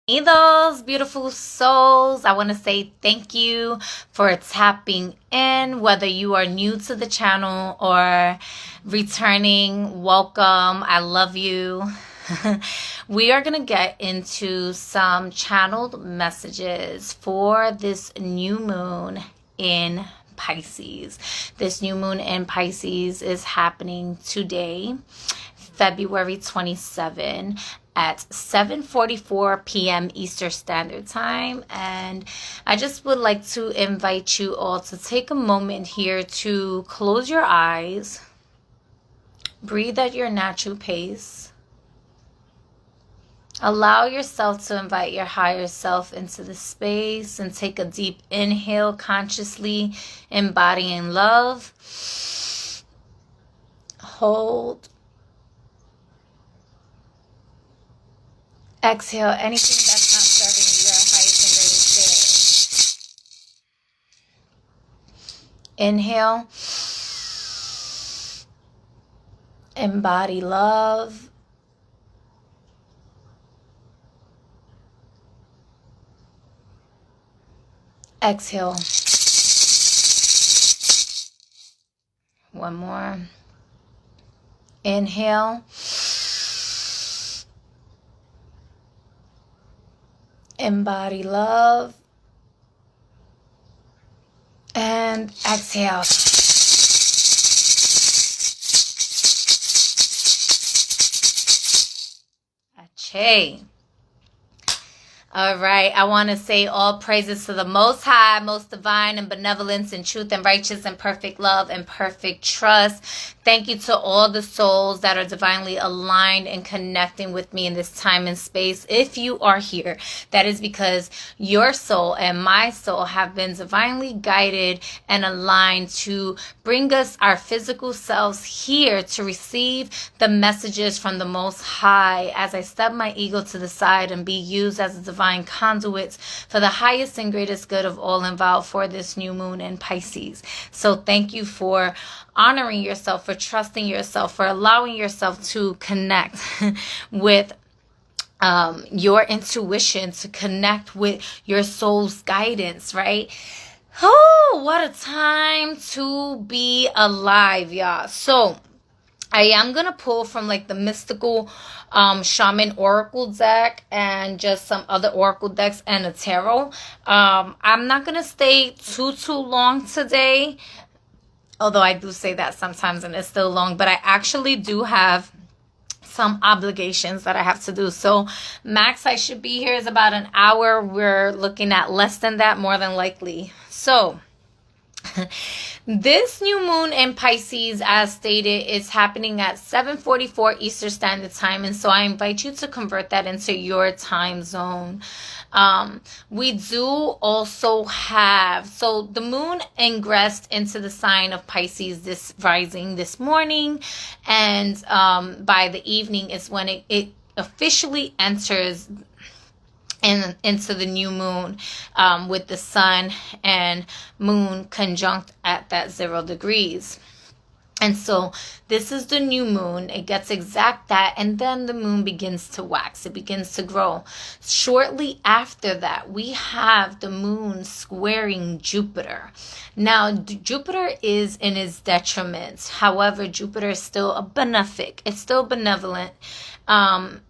Hey, those beautiful souls. I want to say thank you for tapping in, whether you are new to the channel or returning. Welcome. I love you. We are going to get into some channeled messages for this new moon in Pisces. This new moon in Pisces is happening today, February 27 at 7:44 p.m. Eastern Standard Time. And I just would like to invite you all to take a moment here to close your eyes, breathe at your natural pace. Allow yourself to invite your higher self into the space and take a deep inhale, consciously embodying love. Hold. Exhale anything that's not serving your highest and greatest good. Inhale. Embody love. Exhale. One more. Inhale. Embody love. And exhale. Ache. All right, I want to say all praises to the Most High, most divine and benevolence and truth and righteous and perfect love and perfect trust. Thank you to all the souls that are divinely aligned and connecting with me in this time and space. If you are here, that is because your soul and my soul have been divinely guided and aligned to bring us our physical selves here to receive the messages from the Most High as I step my ego to the side and be used as a divine conduits for the highest and greatest good of all involved for this new moon in Pisces. So thank you for honoring yourself, for trusting yourself, for allowing yourself to connect with your intuition, to connect with your soul's guidance, right? Oh, what a time to be alive, y'all. So I am going to pull from like the mystical shaman oracle deck and just some other oracle decks and a tarot. I'm not going to stay too long today, although I do say that sometimes and it's still long, but I actually do have some obligations that I have to do. So max I should be here is about an hour. We're looking at less than that, more than likely. So this new moon in Pisces, as stated, is happening at 7:44 Eastern Standard Time. And so I invite you to convert that into your time zone. We do also have, so the moon ingressed into the sign of Pisces this rising this morning. And by the evening is when it officially enters into the new moon, with the sun and moon conjunct at that 0 degrees. And so this is the new moon. It gets exact that, and then the moon begins to wax. It begins to grow. Shortly after that, we have the moon squaring Jupiter. Now, Jupiter is in its detriment. However, Jupiter is still a benefic. It's still benevolent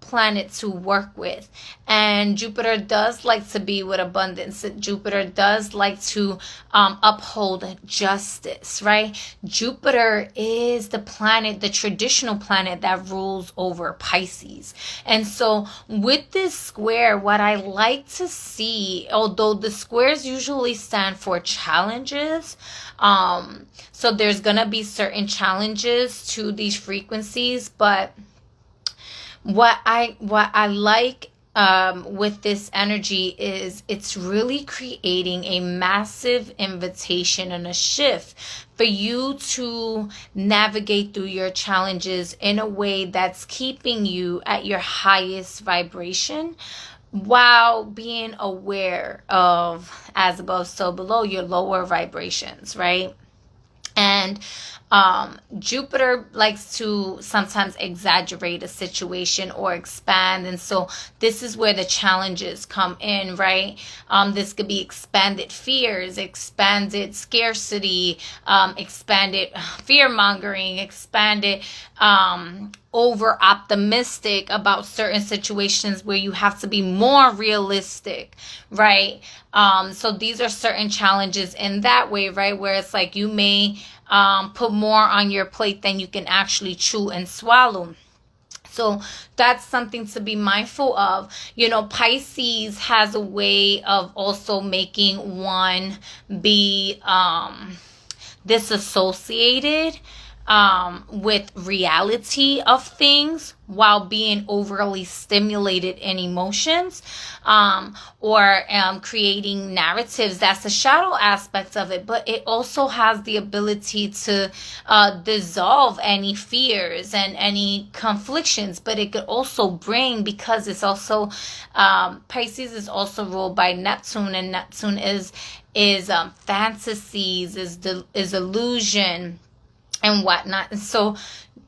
planet to work with, and Jupiter does like to be with abundance. Jupiter does like to uphold justice, right? Jupiter is the planet, the traditional planet that rules over Pisces. And so with this square, what I like to see, although the squares usually stand for challenges, so there's gonna be certain challenges to these frequencies, but what I like with this energy is it's really creating a massive invitation and a shift for you to navigate through your challenges in a way that's keeping you at your highest vibration, while being aware of, as above so below, your lower vibrations, right? And Jupiter likes to sometimes exaggerate a situation or expand. And so this is where the challenges come in, right? This could be expanded fears, expanded scarcity, expanded fear mongering, expanded over optimistic about certain situations where you have to be more realistic, right? So these are certain challenges in that way, right? Where it's like you may put more on your plate than you can actually chew and swallow. So that's something to be mindful of. You know, Pisces has a way of also making one be disassociated with reality of things while being overly stimulated in emotions, or creating narratives. That's the shadow aspect of it, but it also has the ability to dissolve any fears and any conflictions. But it could also bring, because it's also Pisces is also ruled by Neptune, and Neptune is fantasies, is illusion and whatnot. And so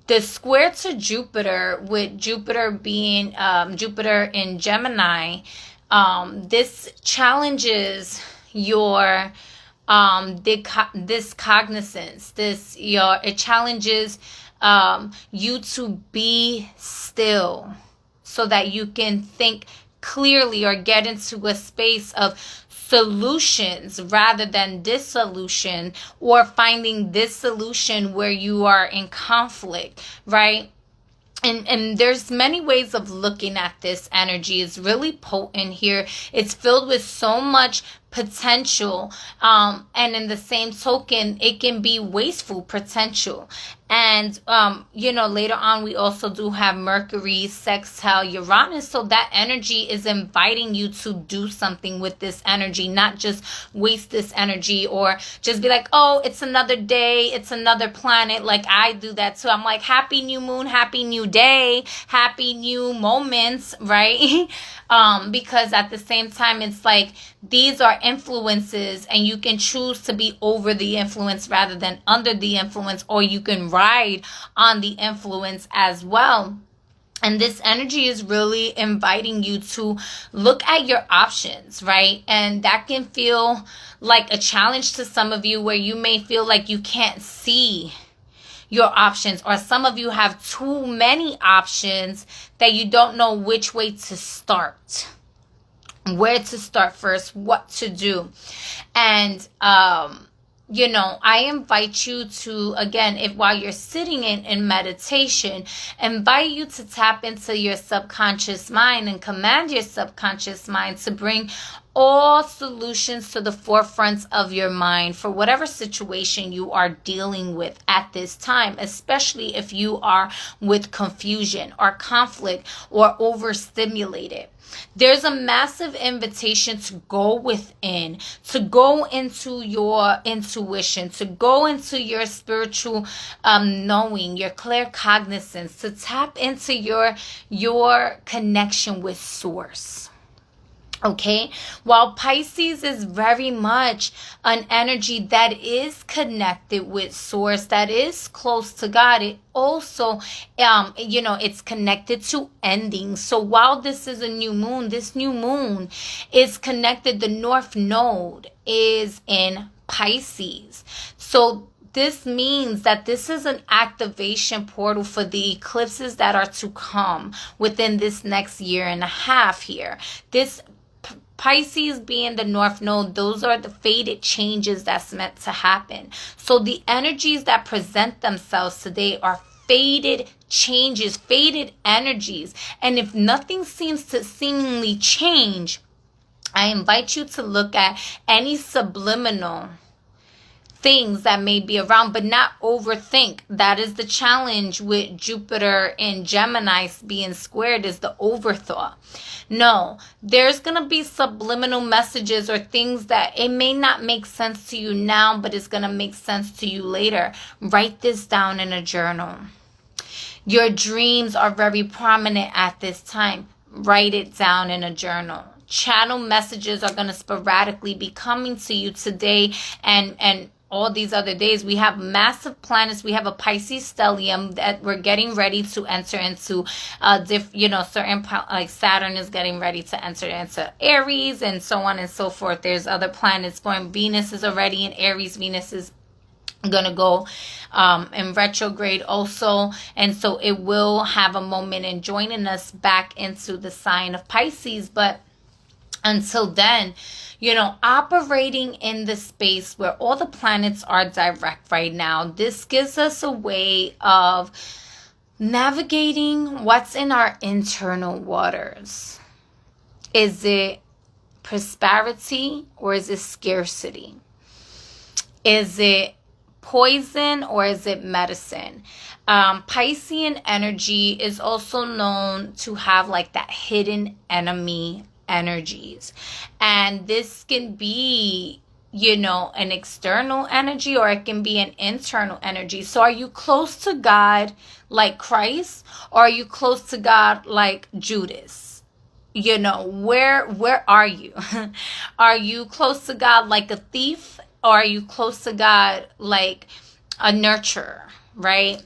the square to Jupiter, with Jupiter being Jupiter in Gemini, this challenges your this cognizance. It challenges you to be still so that you can think clearly or get into a space of solutions rather than dissolution, or finding dissolution where you are in conflict, right? And there's many ways of looking at this energy. It's really potent here. It's filled with so much potential, and in the same token, it can be wasteful potential. And later on we also do have Mercury sextile Uranus, so that energy is inviting you to do something with this energy, not just waste this energy or just be like, oh, it's another day, it's another planet. Like I do that too. I'm like, happy new moon, happy new day, happy new moments, right? Because at the same time, it's like these are influences, and you can choose to be over the influence rather than under the influence, or you can ride on the influence as well. And this energy is really inviting you to look at your options, right? And that can feel like a challenge to some of you, where you may feel like you can't see your options, or some of you have too many options that you don't know which way to start, where to start first, what to do. And I invite you to, again, if while you're sitting in meditation, invite you to tap into your subconscious mind and command your subconscious mind to bring all solutions to the forefront of your mind for whatever situation you are dealing with at this time, especially if you are with confusion or conflict or overstimulated. There's a massive invitation to go within, to go into your intuition, to go into your spiritual knowing, your claircognizance, to tap into your connection with Source. Okay, while Pisces is very much an energy that is connected with Source, that is close to God, it also, it's connected to endings. So while this is a new moon, this new moon is connected. The North Node is in Pisces. So this means that this is an activation portal for the eclipses that are to come within this next year and a half here. This Pisces being the North Node, those are the fated changes that's meant to happen. So the energies that present themselves today are fated changes, fated energies. And if nothing seems to seemingly change, I invite you to look at any subliminal things that may be around, but not overthink. That is the challenge with Jupiter in Gemini being squared, is the overthought. No, there's going to be subliminal messages or things that it may not make sense to you now, but it's going to make sense to you later. Write this down in a journal. Your dreams are very prominent at this time. Write it down in a journal. Channel messages are going to sporadically be coming to you today and all these other days, we have massive planets. We have a Pisces stellium that we're getting ready to enter into, certain, like Saturn is getting ready to enter into Aries and so on and so forth. There's other planets going. Venus is already in Aries. Venus is gonna go in retrograde also, and so it will have a moment in joining us back into the sign of Pisces. But until then, operating in the space where all the planets are direct right now, this gives us a way of navigating what's in our internal waters. Is it prosperity or is it scarcity? Is it poison or is it medicine? Piscean energy is also known to have like that hidden enemy energies, and this can be an external energy, or it can be an internal energy. So are you close to God like Christ, or are you close to God like Judas? Where are you? Are you close to God like a thief, or are you close to God like a nurturer, right?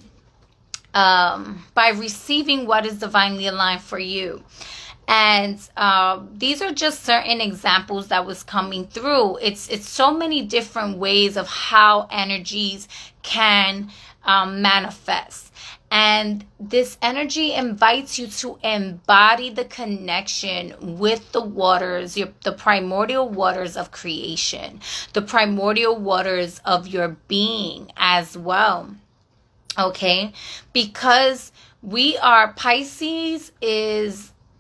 By receiving what is divinely aligned for you. And these are just certain examples that was coming through. It's so many different ways of how energies can manifest. And this energy invites you to embody the connection with the waters, the primordial waters of creation, the primordial waters of your being as well. Okay? Because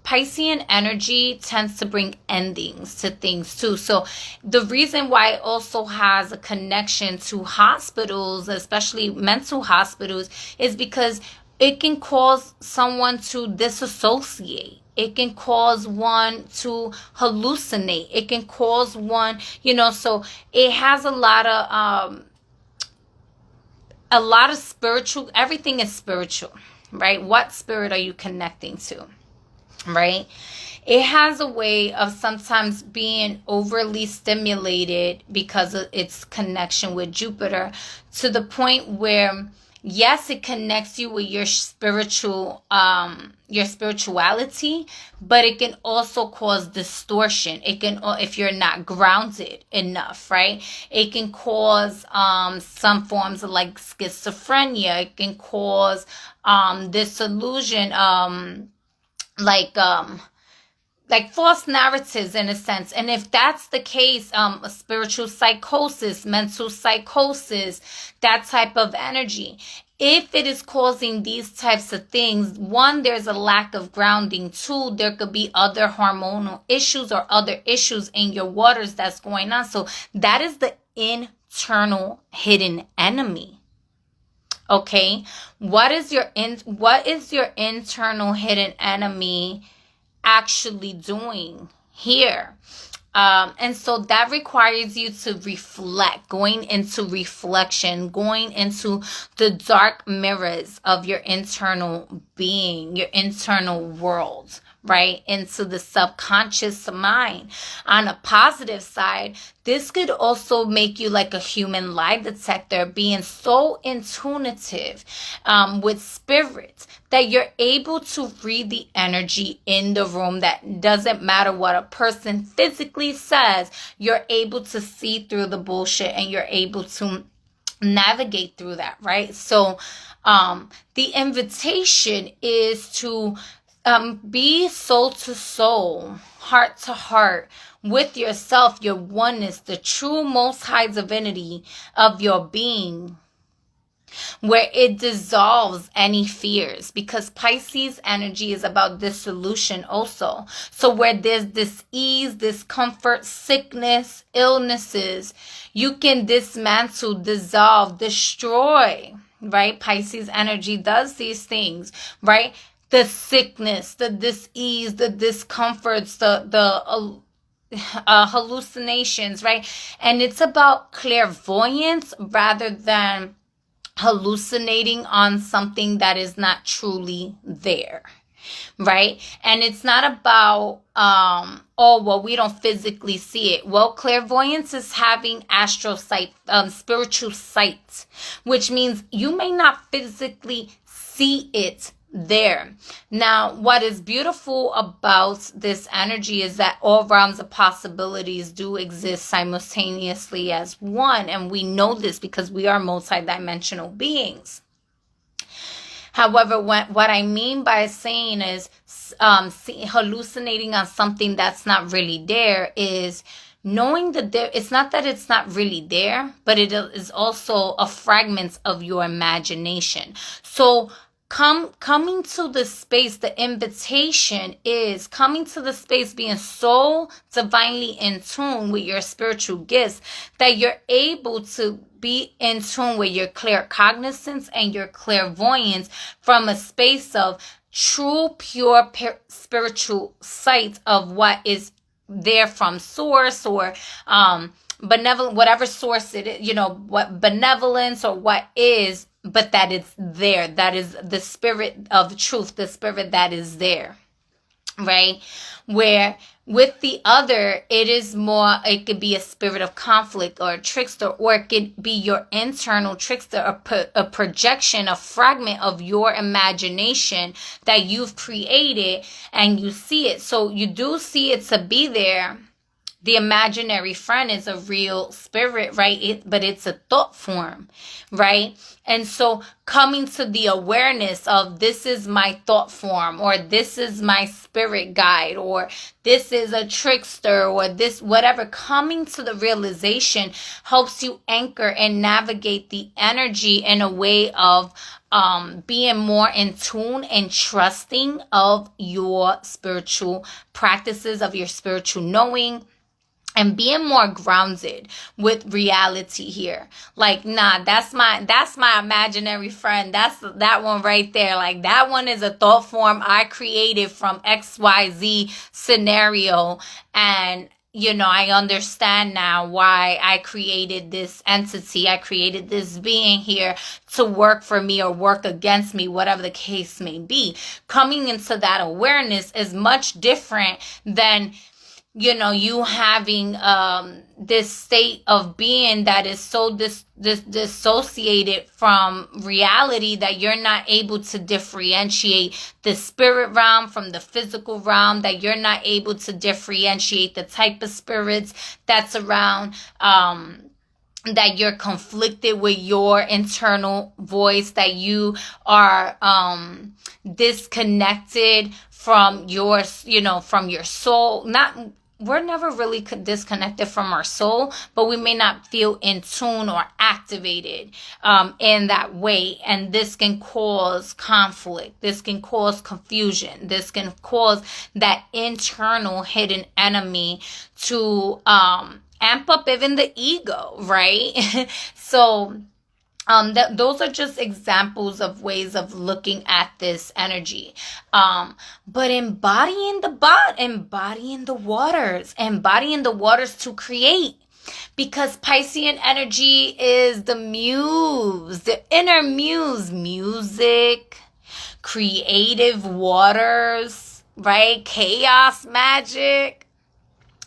Piscean energy tends to bring endings to things too. So the reason why it also has a connection to hospitals, especially mental hospitals, is because it can cause someone to disassociate. It can cause one to hallucinate. It can cause one, so it has a lot of spiritual, everything is spiritual, right? What spirit are you connecting to? Right? It has a way of sometimes being overly stimulated because of its connection with Jupiter, to the point where, yes, it connects you with your spirituality, but it can also cause distortion. It can, if you're not grounded enough, right? It can cause some forms of like schizophrenia. It can cause disillusion, like false narratives in a sense. And if that's the case, a spiritual psychosis, mental psychosis, that type of energy, if it is causing these types of things, one, there's a lack of grounding. Two, there could be other hormonal issues or other issues in your waters that's going on. So that is the internal hidden enemy. Okay, what is your internal hidden enemy actually doing here? And so that requires you to reflect, going into reflection, going into the dark mirrors of your internal being, your internal world, right? Into the subconscious mind. On a positive side, this could also make you like a human lie detector, being so intuitive with spirits that you're able to read the energy in the room. That doesn't matter what a person physically says, you're able to see through the bullshit and you're able to navigate through that, right? So the invitation is to be soul to soul, heart to heart with yourself, your oneness, the true most high divinity of your being, where it dissolves any fears, because Pisces energy is about dissolution also. So where there's dis-ease, discomfort, sickness, illnesses, you can dismantle, dissolve, destroy, right? Pisces energy does these things, right? The sickness, the dis-ease, the discomforts, the hallucinations, right? And it's about clairvoyance rather than hallucinating on something that is not truly there, right? And it's not about oh, well, we don't physically see it. Well, clairvoyance is having astral sight, spiritual sight, which means you may not physically see it there. Now, what is beautiful about this energy is that all realms of possibilities do exist simultaneously as one, and we know this because we are multidimensional beings. However, what I mean by saying is hallucinating on something that's not really there is knowing that it's not that it's not really there, but it is also a fragment of your imagination. So coming to the space, the invitation is coming to the space, being so divinely in tune with your spiritual gifts that you're able to be in tune with your claircognizance and your clairvoyance from a space of true, pure spiritual sight of what is there from source, or benevolent, whatever source it is, what benevolence or what is, but that it's there. That is the spirit of truth, the spirit that is there, right? Where with the other, it could be a spirit of conflict or a trickster, or it could be your internal trickster, a projection, a fragment of your imagination that you've created and you see it. So you do see it to be there. The imaginary friend is a real spirit, right? But it's a thought form, right? And so coming to the awareness of this is my thought form, or this is my spirit guide, or this is a trickster, or this, whatever, coming to the realization helps you anchor and navigate the energy in a way of being more in tune and trusting of your spiritual practices, of your spiritual knowing, and being more grounded with reality here. Like, nah, that's my imaginary friend. That's that one right there. Like, that one is a thought form I created from XYZ scenario. And, I understand now why I created this entity. I created this being here to work for me or work against me, whatever the case may be. Coming into that awareness is much different than you having this state of being that is so dissociated from reality that you're not able to differentiate the spirit realm from the physical realm, that you're not able to differentiate the type of spirits that's around, that you're conflicted with your internal voice, that you are disconnected from your soul. We're never really disconnected from our soul, but we may not feel in tune or activated in that way. And this can cause conflict. This can cause confusion. This can cause that internal hidden enemy to amp up even the ego, right? So those are just examples of ways of looking at this energy. But embodying the waters to create. Because Piscean energy is the muse, the inner muse, music, creative waters, right? Chaos magic.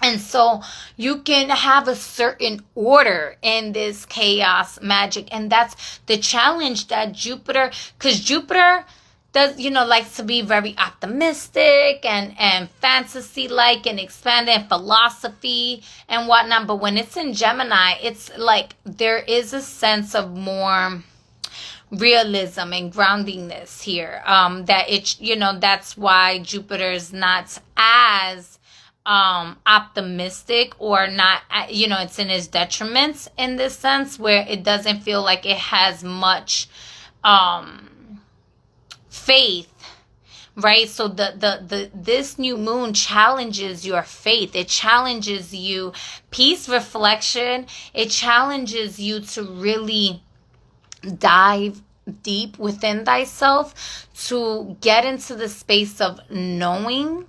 And so you can have a certain order in this chaos magic. And that's the challenge that because Jupiter does, likes to be very optimistic and fantasy-like and expanding philosophy and whatnot. But when it's in Gemini, it's like there is a sense of more realism and groundingness here. That's why Jupiter is not as optimistic, or not, it's in his detriment in this sense, where it doesn't feel like it has much faith, right? So this new moon challenges your faith. It challenges you, peace, reflection. It challenges you to really dive deep within thyself, to get into the space of knowing.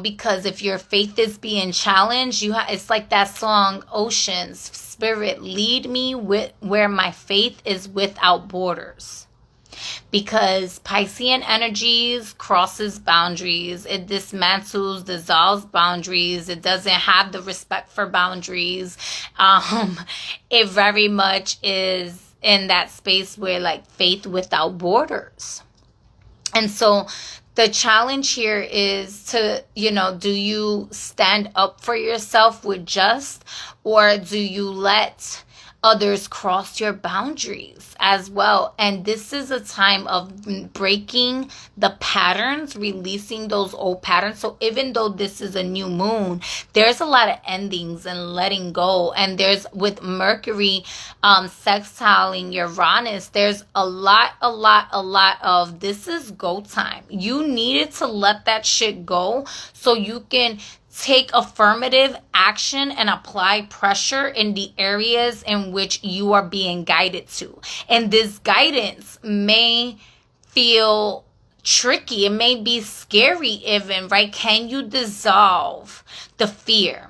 Because if your faith is being challenged, it's like that song, Oceans, Spirit, lead me where my faith is without borders. because Piscean energies crosses boundaries. It dismantles, dissolves boundaries. It doesn't have the respect for boundaries. It very much is in that space where like faith without borders. And so the challenge here is to, do you stand up for yourself with just, or do you let others cross your boundaries as well? And this is a time of breaking the patterns, releasing those old patterns. So even though this is a new moon, there's a lot of endings and letting go. And there's, with Mercury sextiling Uranus, there's a lot of this is go time. You needed to let that shit go so you can take affirmative action and apply pressure in the areas in which you are being guided to. And this guidance may feel tricky. It may be scary even, right? Can you dissolve the fear?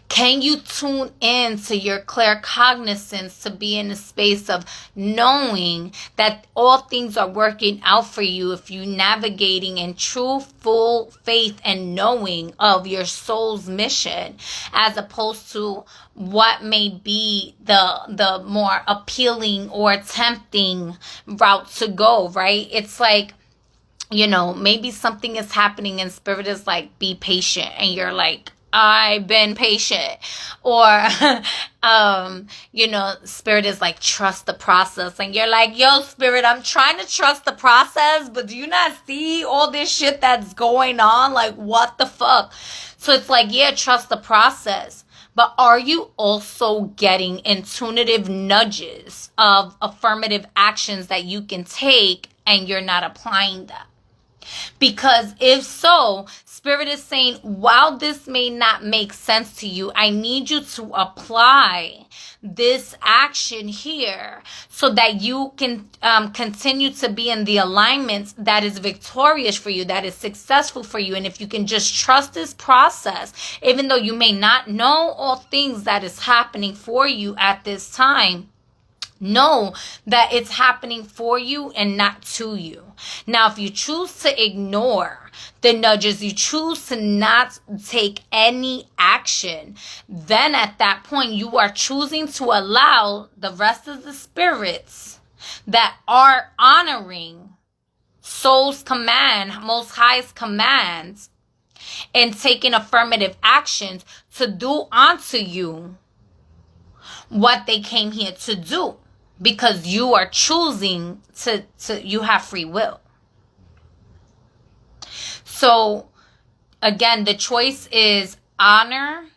Can you tune in to your claircognizance to be in a space of knowing that all things are working out for you if you navigating in true, full faith and knowing of your soul's mission, as opposed to what may be the more appealing or tempting route to go, right? It's like, maybe something is happening and spirit is like, be patient. And you're like, I've been patient. Or, spirit is like, trust the process. And you're like, yo, spirit, I'm trying to trust the process, but do you not see all this shit that's going on? Like, what the fuck? So it's like, yeah, trust the process. But are you also getting intuitive nudges of affirmative actions that you can take and you're not applying them? Because if so, Spirit is saying, while this may not make sense to you, I need you to apply this action here so that you can continue to be in the alignment that is victorious for you, that is successful for you. And if you can just trust this process, even though you may not know all things that is happening for you at this time, know that it's happening for you and not to you. Now, if you choose to ignore the nudges, you choose to not take any action, then at that point you are choosing to allow the rest of the spirits that are honoring soul's command, most high's commands, and taking affirmative actions to do unto you what they came here to do. Because you are choosing to you have free will. So again, the choice is honor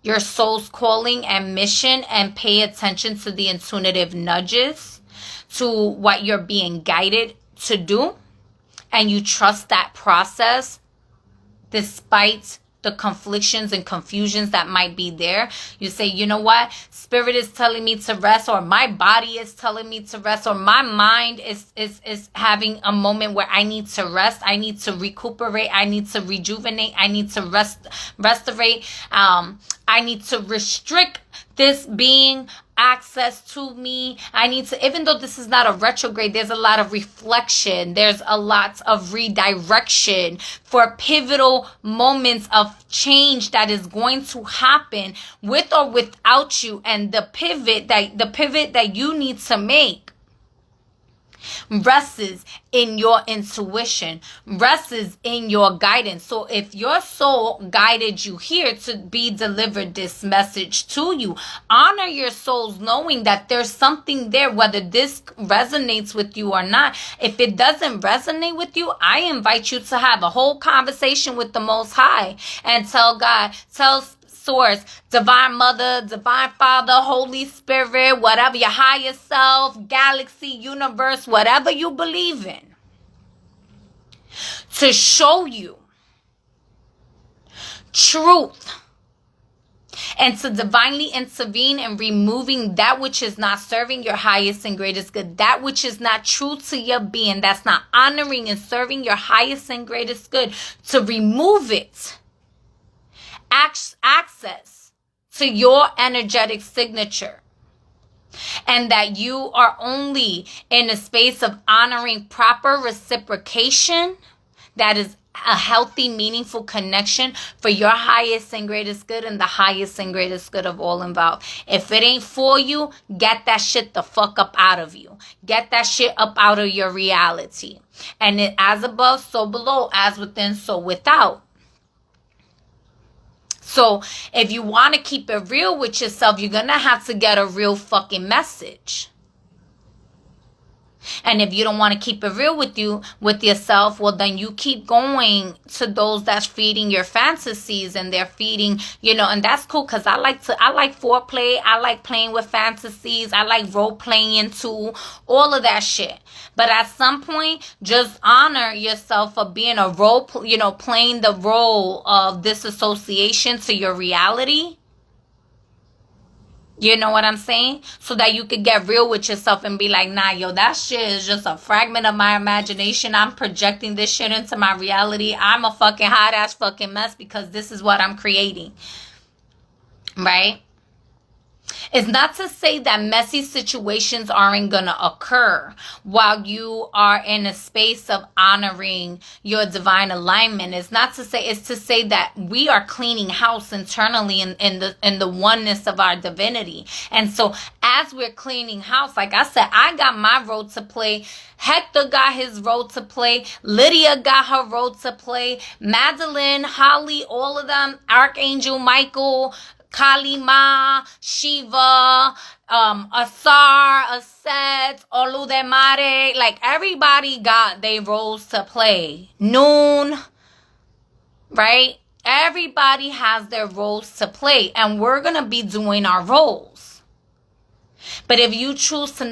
your soul's calling and mission and pay attention to the intuitive nudges, to what you're being guided to do. And you trust that process despite the conflictions and confusions that might be there. You say, you know what? Spirit is telling me to rest, or my body is telling me to rest, or my mind is having a moment where I need to rest. I need to recuperate. I need to rejuvenate. I need to restaurate. I need to restrict this being access to me. I need to, even though this is not a retrograde, there's a lot of reflection. There's a lot of redirection for pivotal moments of change that is going to happen with or without you. And the pivot that you need to make rests in your intuition, rests in your guidance. So if your soul guided you here to be delivered this message to you, honor your souls, knowing that there's something there, whether this resonates with you or not. If it doesn't resonate with you, I invite you to have a whole conversation with the Most High and tell God, tell Source, Divine Mother, Divine Father, Holy Spirit, whatever, your higher self, galaxy, universe, whatever you believe in, to show you truth and to divinely intervene in removing that which is not serving your highest and greatest good, that which is not true to your being, that's not honoring and serving your highest and greatest good, to remove it. Access to your energetic signature and that you are only in a space of honoring proper reciprocation, that is a healthy, meaningful connection for your highest and greatest good and the highest and greatest good of all involved. If it ain't for you, get that shit the fuck up out of you. Get that shit up out of your reality. And it, as above, so below, as within, so without. So if you want to keep it real with yourself, you're going to have to get a real fucking message. And if you don't want to keep it real with yourself, well, then you keep going to those that's feeding your fantasies, and they're feeding, and that's cool, because I like foreplay. I like playing with fantasies. I like role playing too, all of that shit. But at some point, just honor yourself for being a role, playing the role of disassociation to your reality. You know what I'm saying? So that you could get real with yourself and be like, nah, yo, that shit is just a fragment of my imagination. I'm projecting this shit into my reality. I'm a fucking hot ass fucking mess because this is what I'm creating. Right? It's not to say that messy situations aren't going to occur while you are in a space of honoring your divine alignment. It's to say that we are cleaning house internally in the oneness of our divinity. And so as we're cleaning house, like I said, I got my role to play. Hector got his role to play. Lydia got her role to play. Madeline, Holly, all of them, Archangel Michael, Kali Ma, Shiva, Asar, Aset, Oludemare, like everybody got their roles to play. Noon, right? Everybody has their roles to play, and we're going to be doing our roles. But if you choose to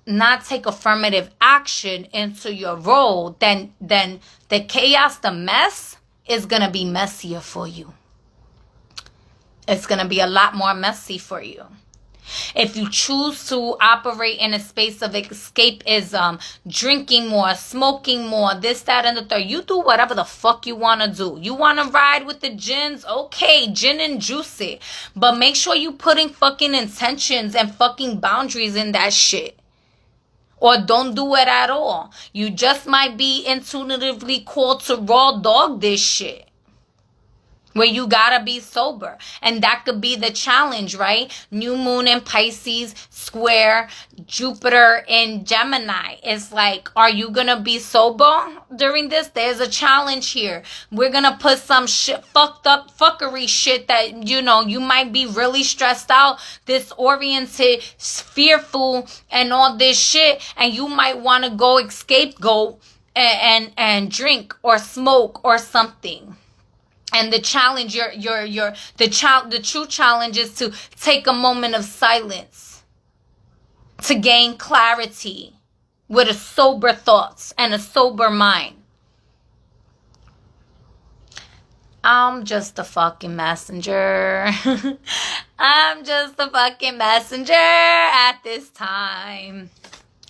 not take affirmative action into your role, then the chaos, the mess is going to be messier for you. It's going to be a lot more messy for you. If you choose to operate in a space of escapism, drinking more, smoking more, this, that, and the third, you do whatever the fuck you want to do. You want to ride with the gins? Okay, gin and juice it. But make sure you putting fucking intentions and fucking boundaries in that shit. Or don't do it at all. You just might be intuitively called to raw dog this shit, where you gotta be sober. And that could be the challenge, right? New moon in Pisces, square Jupiter in Gemini. It's like, are you gonna be sober during this? There's a challenge here. We're gonna put some shit, fucked up fuckery shit that, you might be really stressed out, disoriented, fearful, and all this shit. And you might want to go scapegoat and drink or smoke or something. And the challenge, the true challenge is to take a moment of silence to gain clarity with a sober thoughts and a sober mind. I'm just a fucking messenger. I'm just a fucking messenger at this time.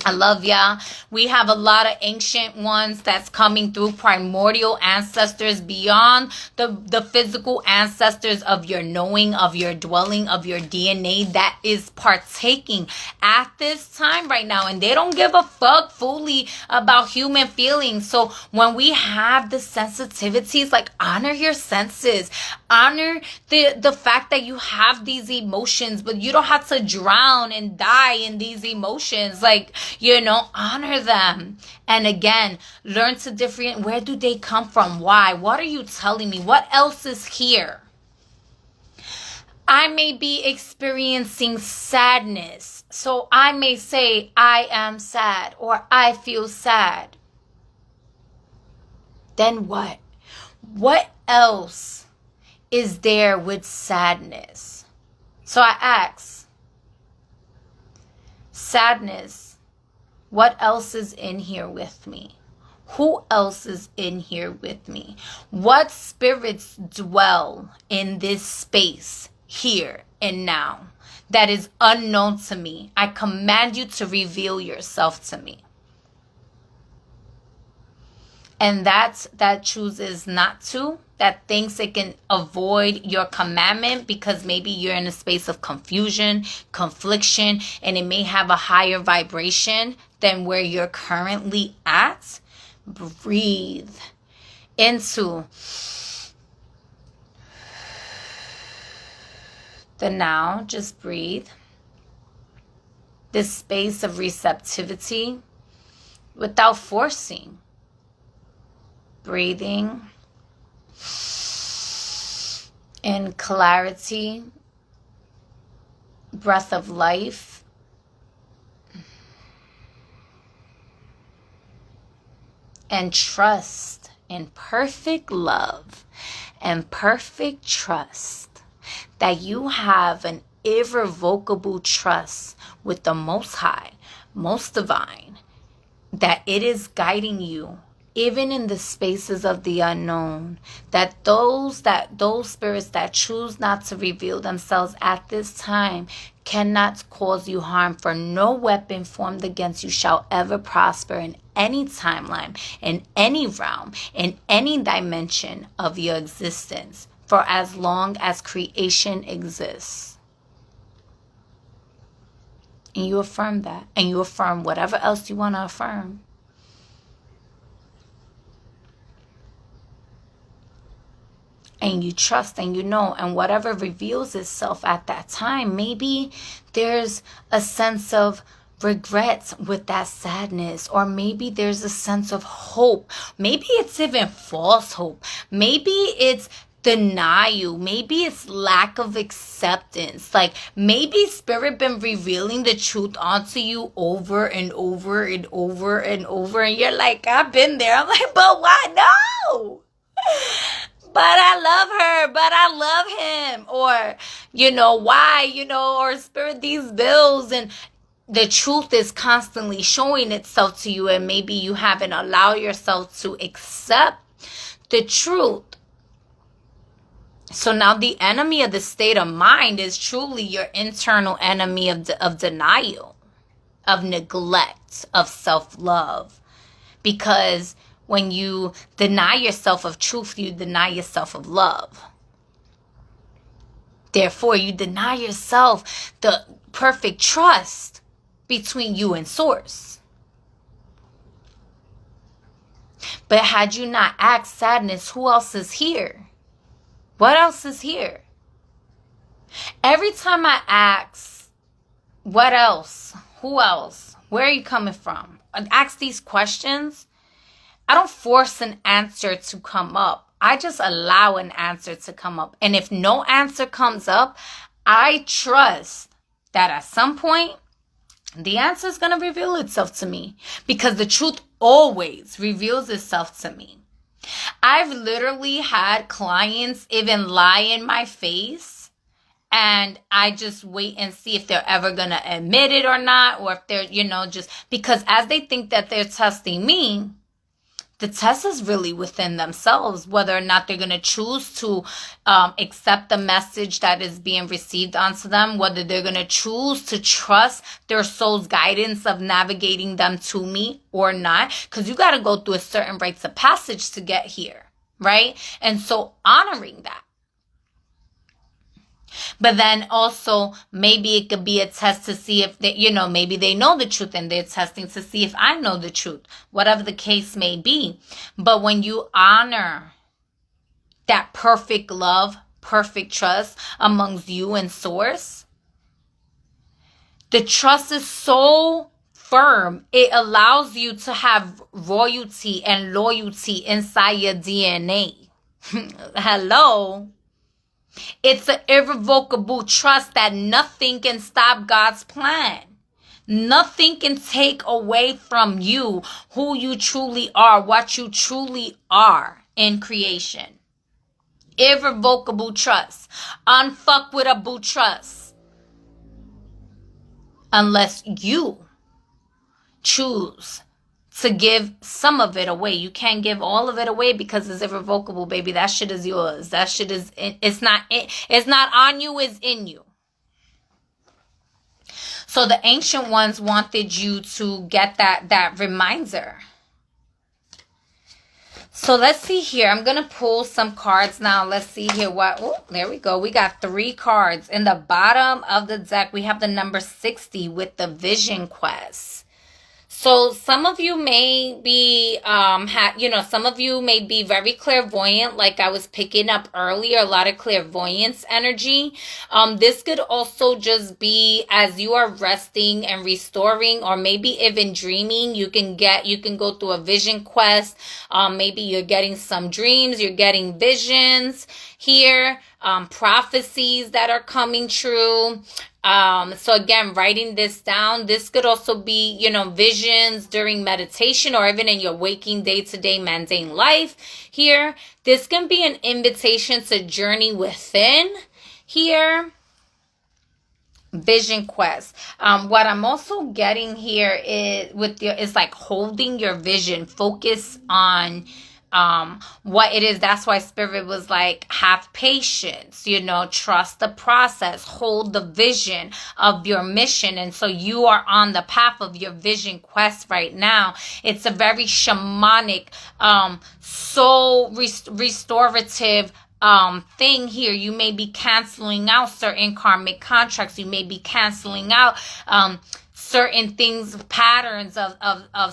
I love y'all. We have a lot of ancient ones that's coming through, primordial ancestors beyond the physical ancestors of your knowing, of your dwelling, of your DNA that is partaking at this time right now. And they don't give a fuck fully about human feelings. So when we have the sensitivities, like, honor your senses. Honor the fact that you have these emotions, but you don't have to drown and die in these emotions. Like, honor them. And again, learn to differentiate. Where do they come from? Why? What are you telling me? What else is here? I may be experiencing sadness. So I may say, I am sad, or I feel sad. Then what? What else is there with sadness? So I ask, sadness, what else is in here with me? Who else is in here with me? What spirits dwell in this space here and now that is unknown to me? I command you to reveal yourself to me. And that chooses not to, that thinks it can avoid your commandment because maybe you're in a space of confusion, confliction, and it may have a higher vibration than where you're currently at, breathe into the now. Just breathe. This space of receptivity without forcing. Breathing in clarity, breath of life. And trust in perfect love and perfect trust that you have an irrevocable trust with the Most High, Most Divine, that it is guiding you even in the spaces of the unknown, that those spirits that choose not to reveal themselves at this time cannot cause you harm, for no weapon formed against you shall ever prosper in any timeline, in any realm, in any dimension of your existence, for as long as creation exists. And you affirm that, and you affirm whatever else you want to affirm. And you trust and you know, and whatever reveals itself at that time, maybe there's a sense of regret with that sadness, or maybe there's a sense of hope. Maybe it's even false hope. Maybe it's denial. Maybe it's lack of acceptance. Like maybe spirit been revealing the truth onto you over and over and over and over, and you're like, I've been there. I'm like, but why? No. But I love her, but I love him, or, why, or spirit, these bills, and the truth is constantly showing itself to you, and maybe you haven't allowed yourself to accept the truth. So now the enemy of the state of mind is truly your internal enemy of denial, of neglect, of self-love, because when you deny yourself of truth, you deny yourself of love. Therefore, you deny yourself the perfect trust between you and Source. But had you not asked sadness, who else is here? What else is here? Every time I ask, what else? Who else? Where are you coming from? I ask these questions. I don't force an answer to come up. I just allow an answer to come up. And if no answer comes up, I trust that at some point, the answer is going to reveal itself to me, because the truth always reveals itself to me. I've literally had clients even lie in my face, and I just wait and see if they're ever going to admit it or not, or if they're, just because as they think that they're testing me, the test is really within themselves, whether or not they're going to choose to accept the message that is being received onto them, whether they're going to choose to trust their soul's guidance of navigating them to me or not, because you got to go through a certain rites of passage to get here, right? And so honoring that. But then also, maybe it could be a test to see if they, maybe they know the truth and they're testing to see if I know the truth, whatever the case may be. But when you honor that perfect love, perfect trust amongst you and Source, the trust is so firm. It allows you to have royalty and loyalty inside your DNA. Hello. It's an irrevocable trust that nothing can stop God's plan. Nothing can take away from you who you truly are, what you truly are in creation. Irrevocable trust. Unfuckwithable trust. Unless you choose to give some of it away. You can't give all of it away because it's irrevocable, baby. That shit is yours. That shit is, it's not on you, it's in you. So the ancient ones wanted you to get that reminder. So let's see here. I'm going to pull some cards now. Let's see here what. Oh, there we go. We got 3 cards. In the bottom of the deck, we have the number 60 with the Vision Quest. So some of you may be, some of you may be very clairvoyant, like I was picking up earlier, a lot of clairvoyance energy. This could also just be as you are resting and restoring, or maybe even dreaming. You can go through a vision quest. Maybe you're getting some dreams, you're getting visions here, prophecies that are coming true. So again, writing this down, this could also be, visions during meditation or even in your waking day-to-day mundane life here. This can be an invitation to journey within here. Vision quest. What I'm also getting here is like holding your vision, focus on what it is. That's why Spirit was like, have patience, trust the process, hold the vision of your mission. And so you are on the path of your vision quest right now. It's a very shamanic, soul restorative thing here. You may be canceling out certain karmic contracts. You may be canceling out certain things, patterns of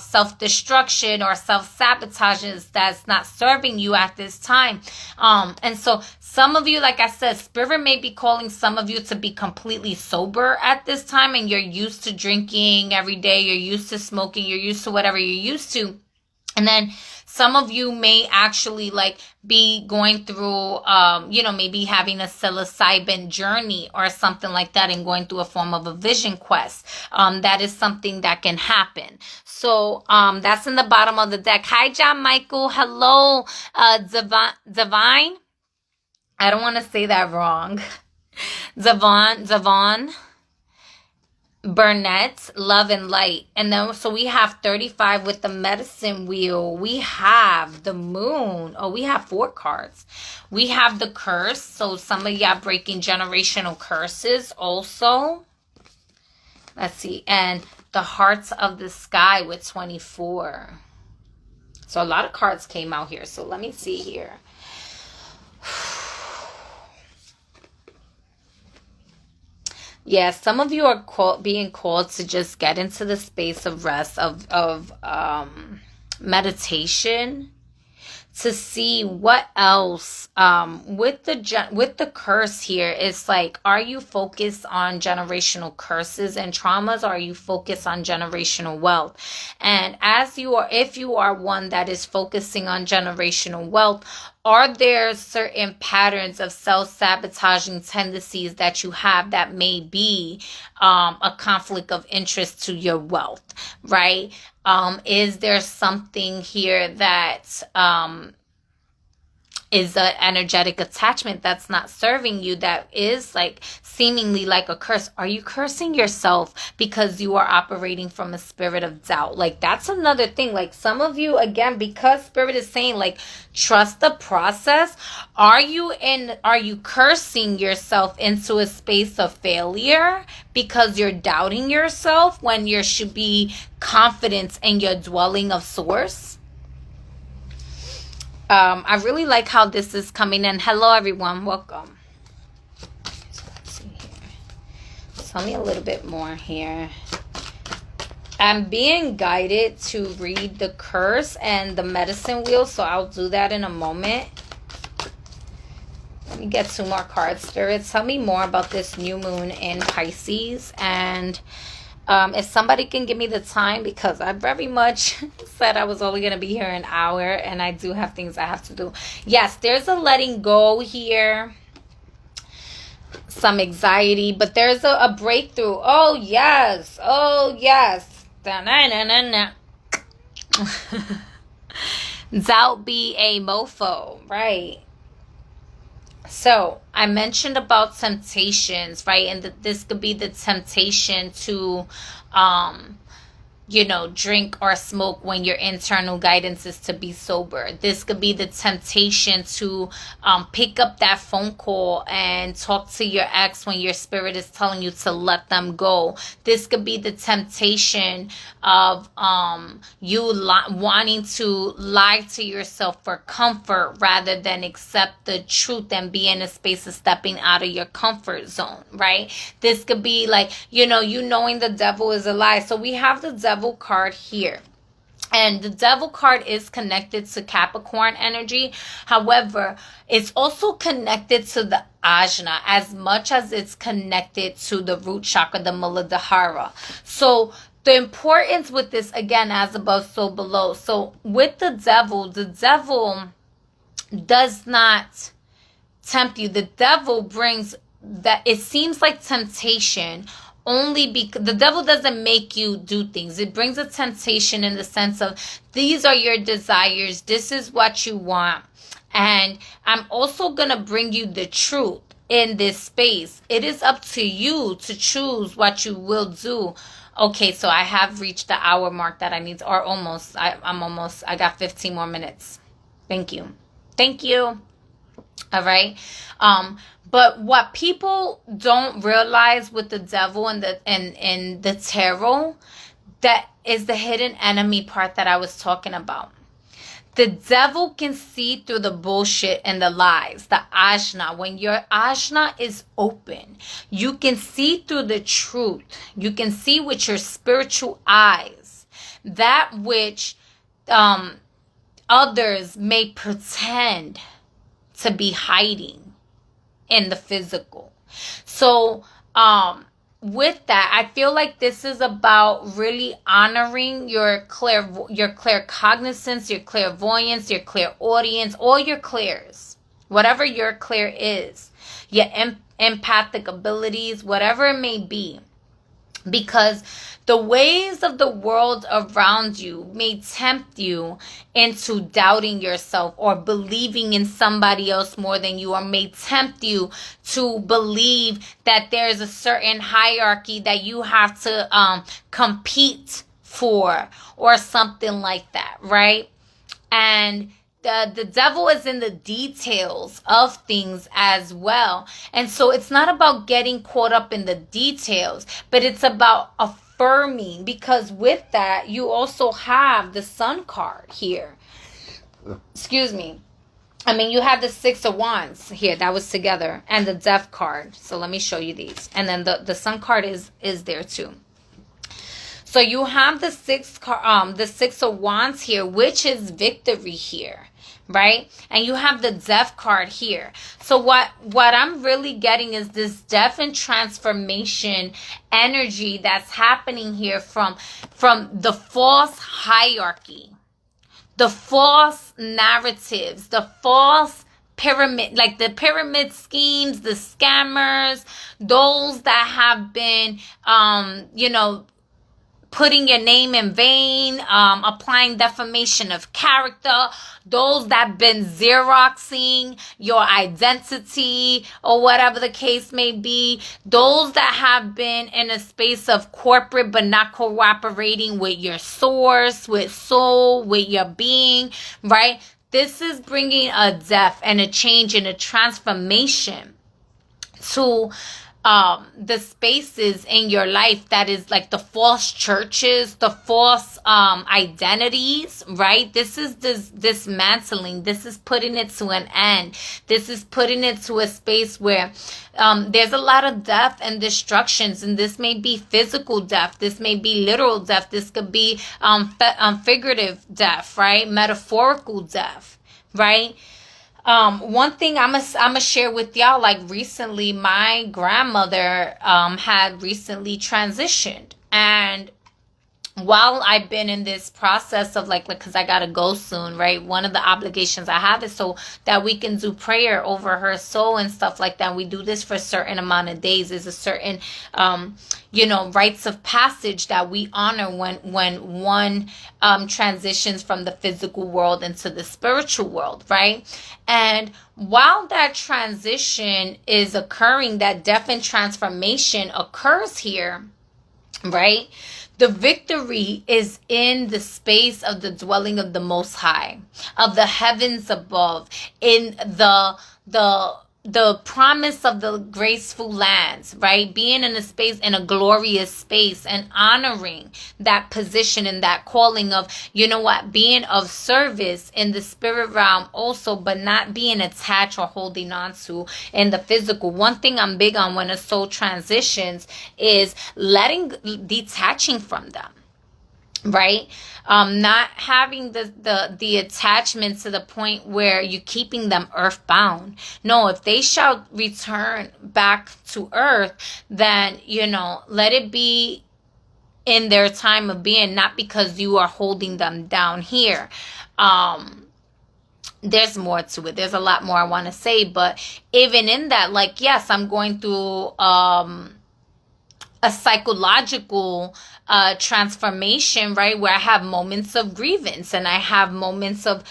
self-destruction or self-sabotages that's not serving you at this time. And so some of you, like I said, Spirit may be calling some of you to be completely sober at this time, and you're used to drinking every day, you're used to smoking, you're used to whatever you're used to. And then some of you may actually be going through, maybe having a psilocybin journey or something like that, and going through a form of a vision quest. That is something that can happen. So that's in the bottom of the deck. Hi, John Michael. Hello, Divine. I don't want to say that wrong. Zavon. Burnett, love and light. And then so we have 35 with the medicine wheel. We have the moon. Oh, we have 4 cards. We have the curse. So some of y'all breaking generational curses also. Let's see. And the hearts of the sky with 24. So a lot of cards came out here. So let me see here. Yeah, some of you are being called to just get into the space of rest, of meditation, to see what else with the curse here. It's like, are you focused on generational curses and traumas, or are you focused on generational wealth? And if you are one that is focusing on generational wealth, are there certain patterns of self-sabotaging tendencies that you have that may be a conflict of interest to your wealth, right? Is there something here that is an energetic attachment that's not serving you, that is seemingly like a curse? Are you cursing yourself because you are operating from a spirit of doubt? That's another thing. Some of you, again, because Spirit is saying trust the process, are you cursing yourself into a space of failure because you're doubting yourself when you should be confident in your dwelling of source? I really like how this is coming in. Hello, everyone. Welcome. So let's see here. Tell me a little bit more here. I'm being guided to read the curse and the medicine wheel, so I'll do that in a moment. Let me get 2 more cards. Spirit, tell me more about this new moon in Pisces. And if somebody can give me the time, because I very much said I was only going to be here an hour, and I do have things I have to do. Yes, there's a letting go here. Some anxiety, but there's a breakthrough. Oh, yes. Oh, yes. Doubt be a mofo, right? So I mentioned about temptations, right? And this could be the temptation to drink or smoke when your internal guidance is to be sober. This could be the temptation to pick up that phone call and talk to your ex when your spirit is telling you to let them go. This could be the temptation of you wanting to lie to yourself for comfort rather than accept the truth and be in a space of stepping out of your comfort zone, right? This could be like, you knowing the devil is a lie. So we have the devil card here. And the devil card is connected to Capricorn energy. However, it's also connected to the Ajna as much as it's connected to the root chakra, the Muladhara. So the importance with this, again, as above, so below. So with the devil does not tempt you. The devil brings that, it seems like temptation, only because the devil doesn't make you do things. It brings a temptation in the sense of, these are your desires, this is what you want, and I'm also gonna bring you the truth in this space. It is up to you to choose what you will do. Okay, so I have reached the hour mark that I need to, or almost. I got 15 more minutes. Thank you. All right. But what people don't realize with the devil and the tarot, that is the hidden enemy part that I was talking about. The devil can see through the bullshit and the lies, the ajna. When your ajna is open, you can see through the truth. You can see with your spiritual eyes that which others may pretend to be hiding in the physical. So with that, I feel like this is about really honoring your claircognizance, your clairvoyance, your clairaudience, all your clairs, whatever your clair is, your empathic abilities, whatever it may be. Because the ways of the world around you may tempt you into doubting yourself or believing in somebody else more than you, or may tempt you to believe that there's a certain hierarchy that you have to compete for or something like that, right? And the devil is in the details of things as well. And so it's not about getting caught up in the details, but it's about affirming, because with that, you also have the Sun card here. Excuse me. You have the Six of Wands here. That was together. And the Death card. So let me show you these. And then the Sun card is there too. So you have the Six of Wands here, which is victory here, right? And you have the Death card here. So what I'm really getting is this death and transformation energy that's happening here from the false hierarchy, the false narratives, the false pyramid, like the pyramid schemes, the scammers, those that have been, putting your name in vain, applying defamation of character, those that have been Xeroxing your identity or whatever the case may be, those that have been in a space of corporate but not cooperating with your source, with soul, with your being, right? This is bringing a death and a change and a transformation to the spaces in your life that is like the false churches, the false identities, right? This is dismantling. This is putting it to an end. This is putting it to a space where there's a lot of death and destructions, and this may be physical death. This may be literal death. This could be figurative death, right? Metaphorical death, right? One thing I'm gonna share with y'all, like recently, my grandmother had recently transitioned, and while I've been in this process of like, because I gotta go soon, right? One of the obligations I have is so that we can do prayer over her soul and stuff like that. We do this for a certain amount of days. There's a certain, rites of passage that we honor when one transitions from the physical world into the spiritual world, right? And while that transition is occurring, that death and transformation occurs here, right? The victory is in the space of the dwelling of the Most High, of the heavens above, in the promise of the graceful lands, right? Being in a space, in a glorious space, and honoring that position and that calling of, you know what, being of service in the spirit realm also, but not being attached or holding on to in the physical. One thing I'm big on when a soul transitions is detaching from them, right? Not having the attachment to the point where you're keeping them earthbound. No, if they shall return back to earth, then, you know, let it be in their time of being, not because you are holding them down here. There's more to it. There's a lot more I want to say, but even in that, like, yes, I'm going through a psychological transformation, right? Where I have moments of grievance and I have moments of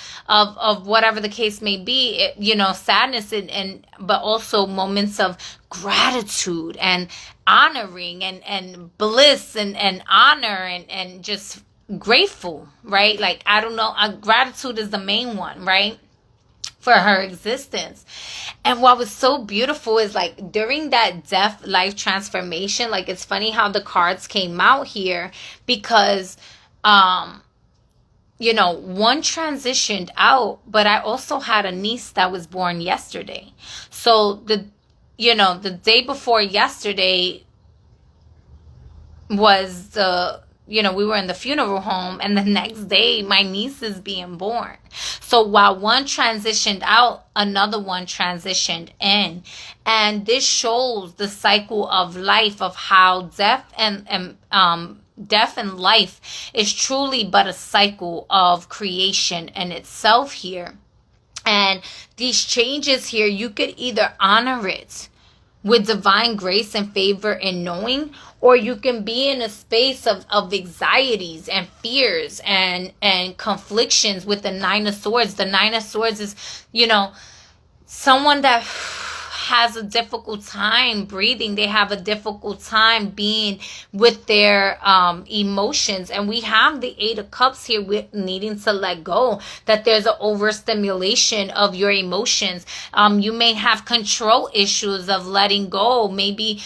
whatever the case may be, you know, sadness and but also moments of gratitude and honoring and bliss and honor and just grateful, right? Like, I don't know, gratitude is the main one, right? For her existence. And what was so beautiful is, like, during that death life transformation, like, it's funny how the cards came out here because you know, one transitioned out, but I also had a niece that was born yesterday. So the day before yesterday was we were in the funeral home, and the next day my niece is being born. So while one transitioned out, another one transitioned in. And this shows the cycle of life, of how death and life is truly but a cycle of creation in itself here. And these changes here, you could either honor it with divine grace and favor and knowing, or you can be in a space of anxieties and fears and conflictions with the Nine of Swords. The Nine of Swords is, someone that has a difficult time breathing. They have a difficult time being with their emotions. And we have the Eight of Cups here with needing to let go, that there's an overstimulation of your emotions. You may have control issues of letting go. Maybe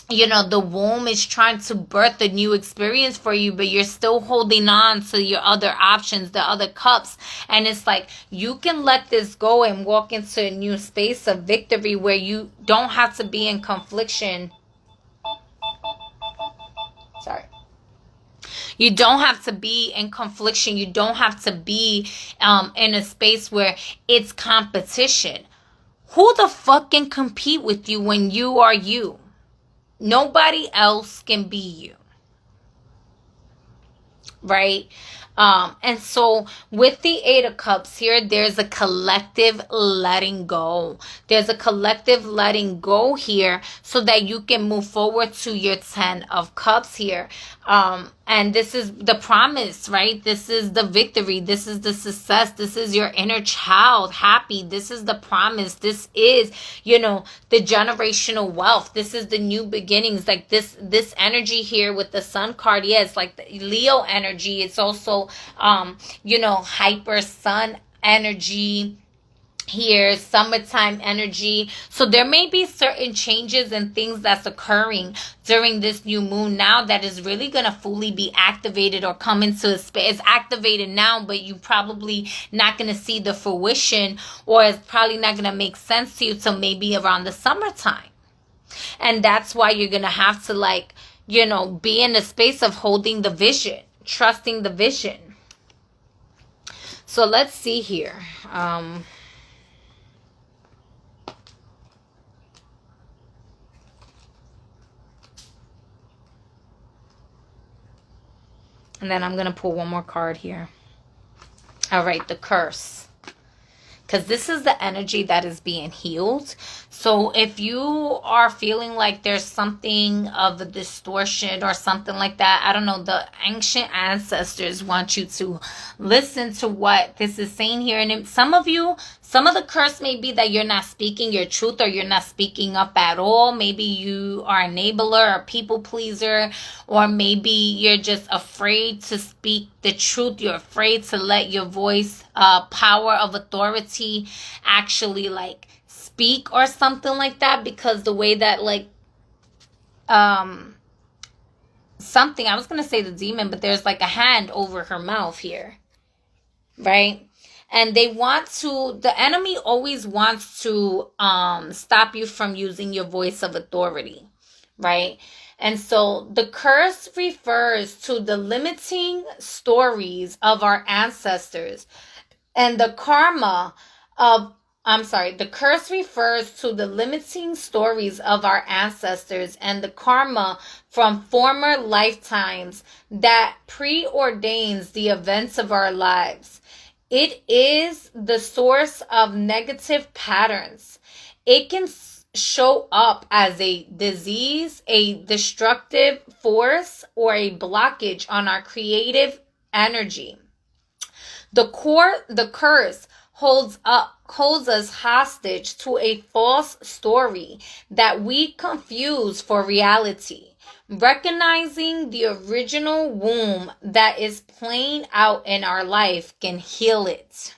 the womb is trying to birth a new experience for you, but you're still holding on to your other options, the other cups. And it's like, you can let this go and walk into a new space of victory where you don't have to be in confliction. Sorry. You don't have to be in confliction. You don't have to be in a space where it's competition. Who the fuck can compete with you when you are you? Nobody else can be you, right? And so with the Eight of Cups here, there's a collective letting go. There's a collective letting go here so that you can move forward to your Ten of Cups here. And this is the promise, right? This is the victory. This is the success. This is your inner child happy. This is the promise. This is, the generational wealth. This is the new beginnings. Like this energy here with the Sun card. Yeah, it's like the Leo energy. It's also, hyper sun energy here, summertime energy. So there may be certain changes and things that's occurring during this new moon now that is really going to fully be activated or come into a space. It's activated now, but you probably not going to see the fruition, or it's probably not going to make sense to you till maybe around the summertime. And that's why you're going to have to be in the space of holding the vision, trusting the vision. So let's see here. And then I'm going to pull one more card here. All right, the curse. Because this is the energy that is being healed. So if you are feeling like there's something of a distortion or something like that, I don't know, the ancient ancestors want you to listen to what this is saying here. And some of you, Some of the curse may be that you're not speaking your truth, or you're not speaking up at all. Maybe you are an enabler or people pleaser, or maybe you're just afraid to speak the truth. You're afraid to let your voice, power of authority, actually like speak or something like that, because the way that like something, I was gonna say the demon, but there's like a hand over her mouth here, right? And the enemy always wants to stop you from using your voice of authority, right? And so the curse refers to the limiting stories of our ancestors, and the curse refers to the limiting stories of our ancestors and the karma from former lifetimes that preordains the events of our lives. It is the source of negative patterns. It can show up as a disease, a destructive force, or a blockage on our creative energy. The curse holds us hostage to a false story that we confuse for reality. Recognizing the original womb that is playing out in our life can heal it.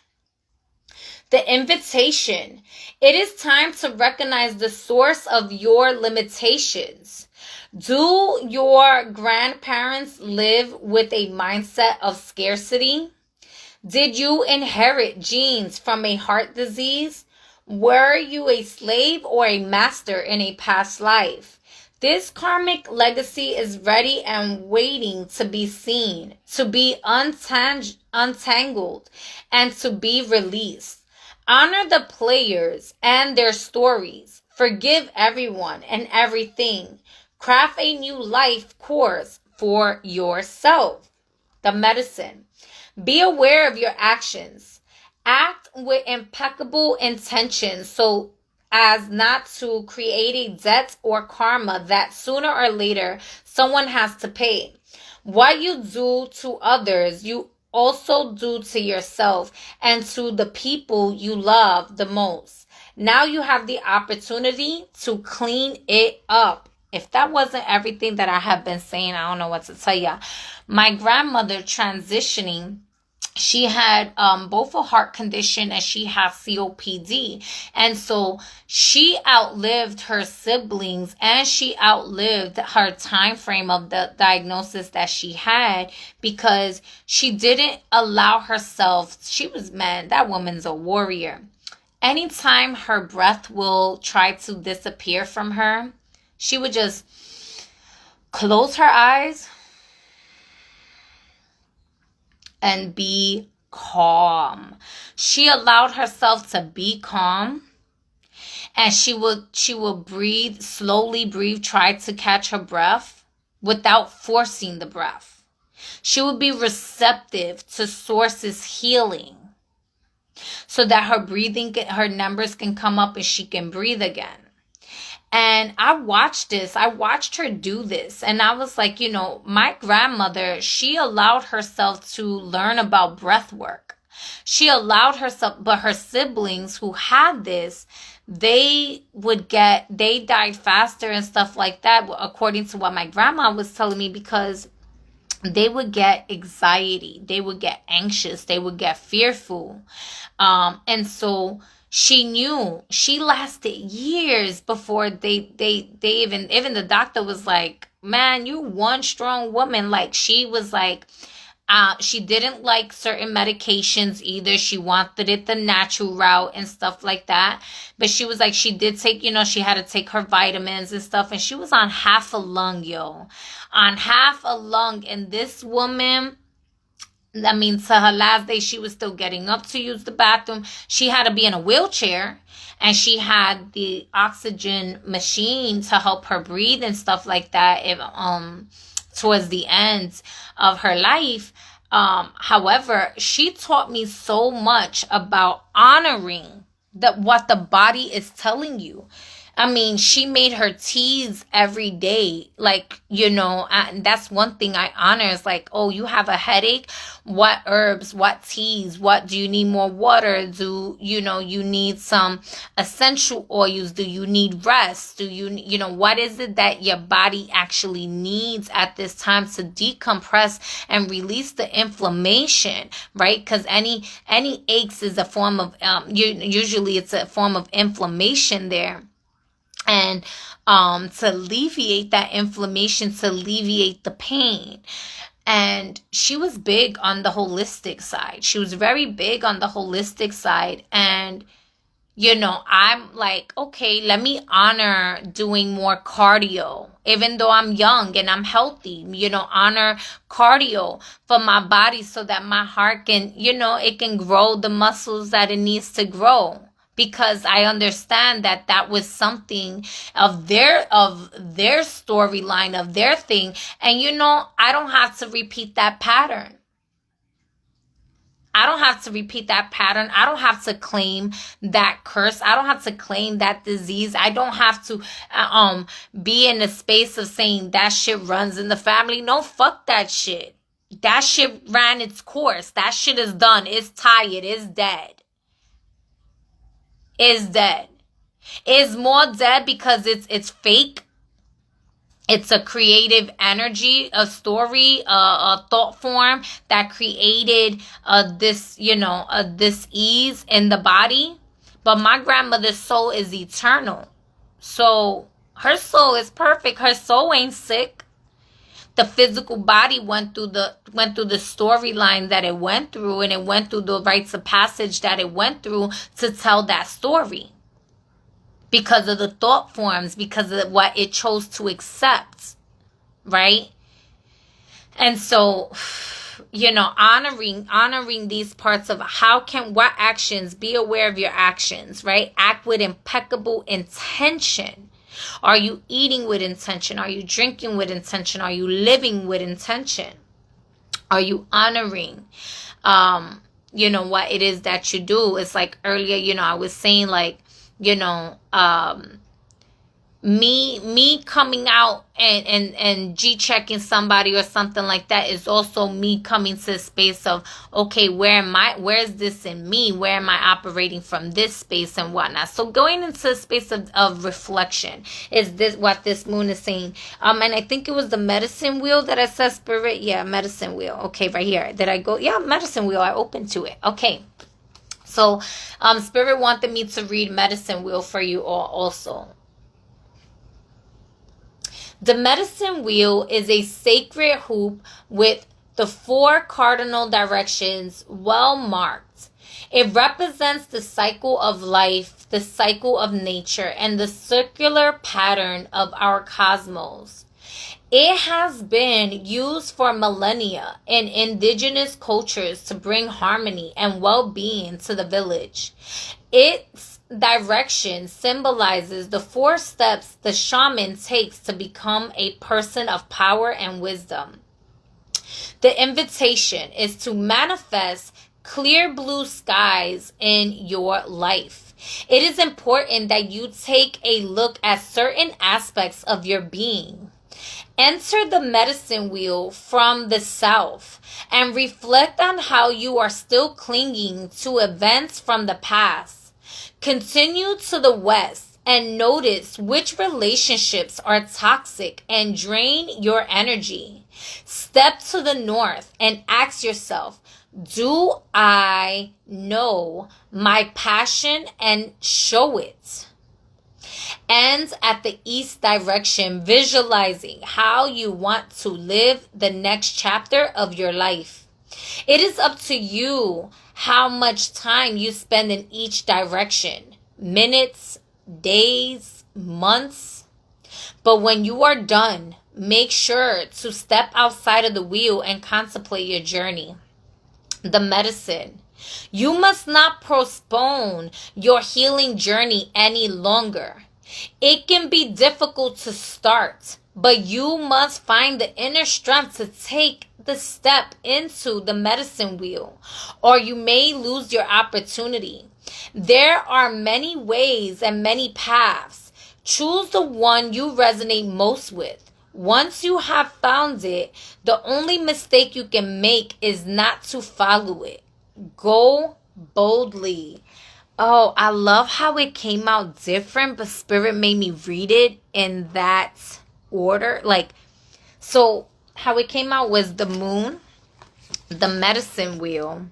The invitation. It is time to recognize the source of your limitations. Do your grandparents live with a mindset of scarcity? Did you inherit genes from a heart disease? Were you a slave or a master in a past life? This karmic legacy is ready and waiting to be seen, to be untangled, and to be released. Honor the players and their stories. Forgive everyone and everything. Craft a new life course for yourself. The medicine. Be aware of your actions. Act with impeccable intentions so as not to create a debt or karma that sooner or later someone has to pay. What you do to others, you also do to yourself and to the people you love the most. Now you have the opportunity to clean it up. If that wasn't everything that I have been saying, I don't know what to tell you. My grandmother transitioning, she had both a heart condition and she has COPD. And so she outlived her siblings and she outlived her time frame of the diagnosis that she had because she didn't allow herself. That woman's a warrior. Anytime her breath will try to disappear from her, she would just close her eyes and be calm. She allowed herself to be calm, and she would breathe, slowly breathe, try to catch her breath without forcing the breath. She would be receptive to source's healing so that her numbers can come up and she can breathe again. And I watched her do this. And I was like, my grandmother, she allowed herself to learn about breath work. She allowed herself, but her siblings who had this, they died faster and stuff like that, according to what my grandma was telling me, because they would get anxiety, they would get anxious, they would get fearful. And so she knew. She lasted years before they even the doctor was like, man, you one strong woman. Like, she was like, she didn't like certain medications either. She wanted it the natural route and stuff like that. But she was like, she did take, she had to take her vitamins and stuff. And she was on half a lung, on half a lung. And this woman, to her last day, she was still getting up to use the bathroom. She had to be in a wheelchair, and she had the oxygen machine to help her breathe and stuff like that towards the end of her life. However, she taught me so much about honoring what the body is telling you. I mean, she made her teas every day. Like, and that's one thing I honor is like, oh, you have a headache? What herbs, what teas, what do you need more water? Do, you need some essential oils? Do you need rest? Do what is it that your body actually needs at this time to decompress and release the inflammation, right? Because any aches is a form of, usually it's a form of inflammation there. And to alleviate that inflammation, to alleviate the pain. And she was big on the holistic side. She was very big on the holistic side. And, I'm like, okay, let me honor doing more cardio. Even though I'm young and I'm healthy, honor cardio for my body so that my heart can, it can grow the muscles that it needs to grow. Because I understand that was something of their storyline, of their thing. And I don't have to repeat that pattern. I don't have to repeat that pattern. I don't have to claim that curse. I don't have to claim that disease. I don't have to be in a space of saying that shit runs in the family. No, fuck that shit. That shit ran its course. That shit is done. It's tired. It's dead. Is dead. Is more dead because it's fake. It's a creative energy, a story, a thought form that created this ease in the body. But my grandmother's soul is eternal. So her soul is perfect. Her soul ain't sick. The physical body went through the storyline that it went through, and it went through the rites of passage that it went through to tell that story. Because of the thought forms, because of what it chose to accept, right? And so, honoring these parts of what actions, be aware of your actions, right? Act with impeccable intention. Are you eating with intention? Are you drinking with intention? Are you living with intention? Are you honoring, what it is that you do? It's like earlier, I was saying like, me coming out and G-checking somebody or something like that is also me coming to a space of, okay, where's this in me? Where am I operating from this space and whatnot? So going into a space of reflection is this what this moon is saying. And I think it was the medicine wheel that I said, spirit. Yeah, medicine wheel. Okay, right here. Did I go? Yeah, medicine wheel. I opened to it. Okay. So, Spirit wanted me to read medicine wheel for you all also. The medicine wheel is a sacred hoop with the 4 cardinal directions well marked. It represents the cycle of life, the cycle of nature, and the circular pattern of our cosmos. It has been used for millennia in indigenous cultures to bring harmony and well-being to the village. Its direction symbolizes the 4 steps the shaman takes to become a person of power and wisdom. The invitation is to manifest clear blue skies in your life. It is important that you take a look at certain aspects of your being. Enter the medicine wheel from the south and reflect on how you are still clinging to events from the past. Continue to the west and notice which relationships are toxic and drain your energy. Step to the north and ask yourself, do I know my passion and show it? And at the east direction, visualizing how you want to live the next chapter of your life. It is up to you how much time you spend in each direction. Minutes, days, months. But when you are done, make sure to step outside of the wheel and contemplate your journey. The medicine. You must not postpone your healing journey any longer. It can be difficult to start, but you must find the inner strength to take the step into the medicine wheel, or you may lose your opportunity. There are many ways and many paths. Choose the one you resonate most with. Once you have found it, the only mistake you can make is not to follow it. Go boldly. Oh, I love how it came out different, but Spirit made me read it in that order. Like, so how it came out was the moon, the medicine wheel,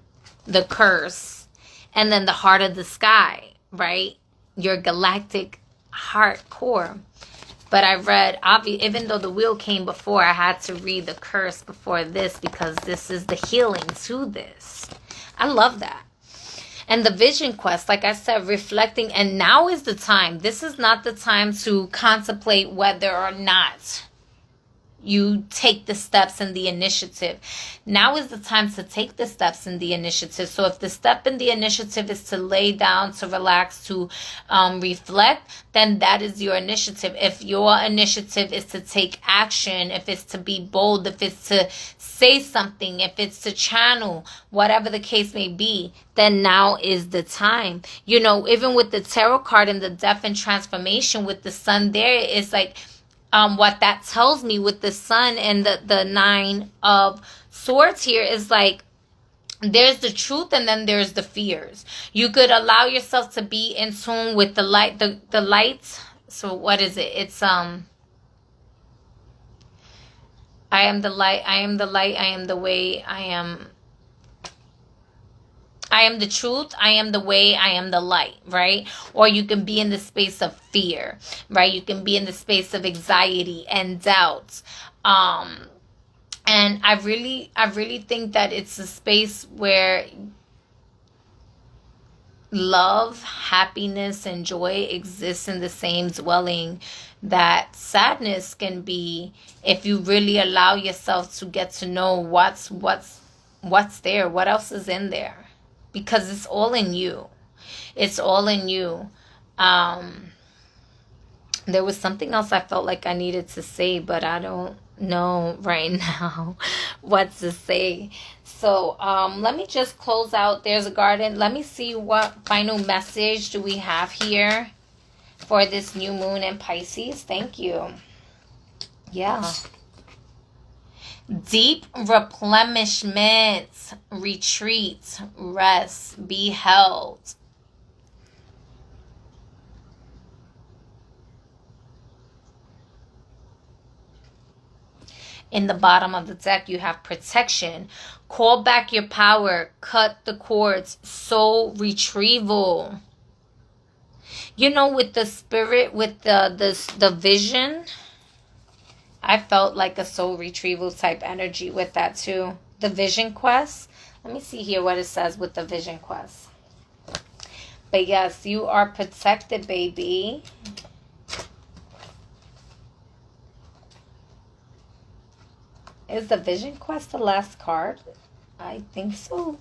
the curse, and then the heart of the sky, right? Your galactic heart core. But I read, even though the wheel came before, I had to read the curse before this because this is the healing to this. I love that. And the vision quest, like I said, reflecting, and now is the time. This is not the time to contemplate whether or not you take the steps in the initiative. Now is the time to take the steps in the initiative. So if the step in the initiative is to lay down, to relax, to reflect, then that is your initiative. If your initiative is to take action, if it's to be bold, if it's to say something, if it's to channel, whatever the case may be, then now is the time. You know, even with the tarot card and the death and transformation with the sun there, it's like, what that tells me with the sun and the 9 of swords here is like, there's the truth and then there's the fears. You could allow yourself to be in tune with the light, the light. So what is it? It's, I am the light, I am the light, I am the way, I am the truth, I am the way, I am the light, right? Or you can be in the space of fear, right? You can be in the space of anxiety and doubt. And I really think that it's a space where love, happiness, and joy exists in the same dwelling that sadness can be, if you really allow yourself to get to know what's there, what else is in there. Because it's all in you. It's all in you. There was something else I felt like I needed to say, but I don't know right now what to say. So let me just close out. There's a garden. Let me see what final message do we have here for this new moon in Pisces. Thank you. Yeah. Deep replenishment, retreat, rest, be held. In the bottom of the deck, you have protection. Call back your power. Cut the cords. Soul retrieval. You know, with the spirit, with the vision, I felt like a soul retrieval type energy with that too. The vision quest. Let me see here what it says with the vision quest. But yes, you are protected, baby. Is the vision quest the last card? I think so.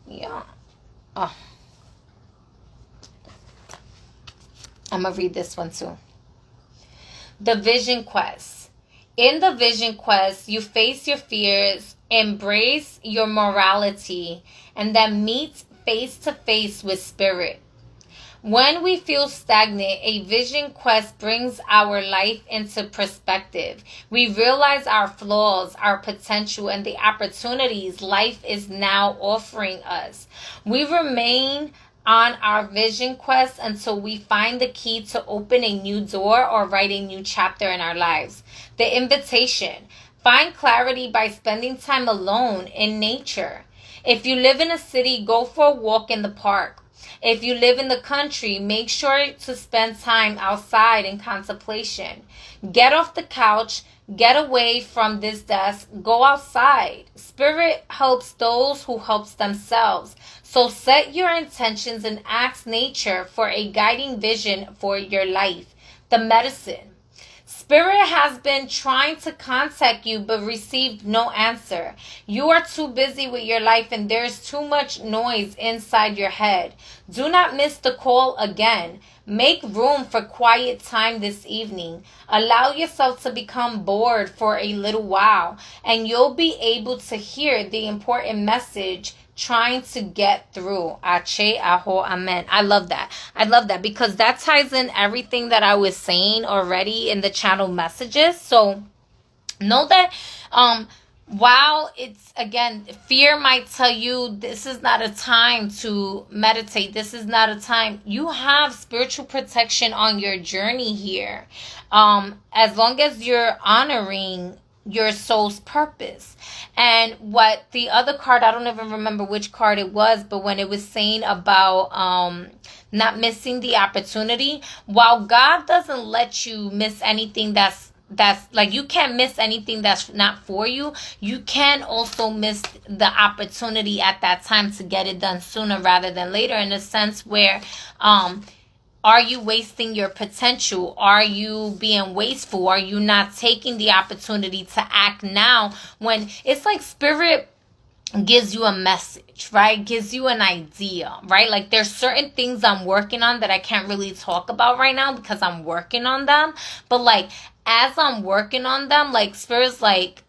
Yeah. Oh. I'm going to read this one too. The vision quest. In the vision quest, you face your fears, embrace your morality, and then meet face to face with spirit. When we feel stagnant, a vision quest brings our life into perspective. We realize our flaws, our potential, and the opportunities life is now offering us. We remain on our vision quest until we find the key to open a new door or write a new chapter in our lives. The invitation. Find clarity by spending time alone in nature. If you live in a city, go for a walk in the park. If you live in the country, make sure to spend time outside in contemplation. Get off the couch. Get away from this desk. Go outside. Spirit helps those who help themselves. So set your intentions and ask nature for a guiding vision for your life. The medicine. Spirit has been trying to contact you but received no answer. You are too busy with your life and there's too much noise inside your head. Do not miss the call again. Make room for quiet time this evening. Allow yourself to become bored for a little while and you'll be able to hear the important message trying to get through. Ache, aho, amen. I love that. I love that because that ties in everything that I was saying already in the channel messages. So know that while it's, again, fear might tell you this is not a time to meditate, this is not a time, you have spiritual protection on your journey here, as long as you're honoring your soul's purpose. And what the other card, I don't even remember which card it was, but when it was saying about not missing the opportunity, while God doesn't let you miss anything that's like, you can't miss anything that's not for you, you can also miss the opportunity at that time to get it done sooner rather than later, in a sense where are you wasting your potential? Are you being wasteful? Are you not taking the opportunity to act now, when it's like spirit gives you a message, right? Gives you an idea, right? Like, there's certain things I'm working on that I can't really talk about right now because I'm working on them. But like, as I'm working on them, like, spirit's like,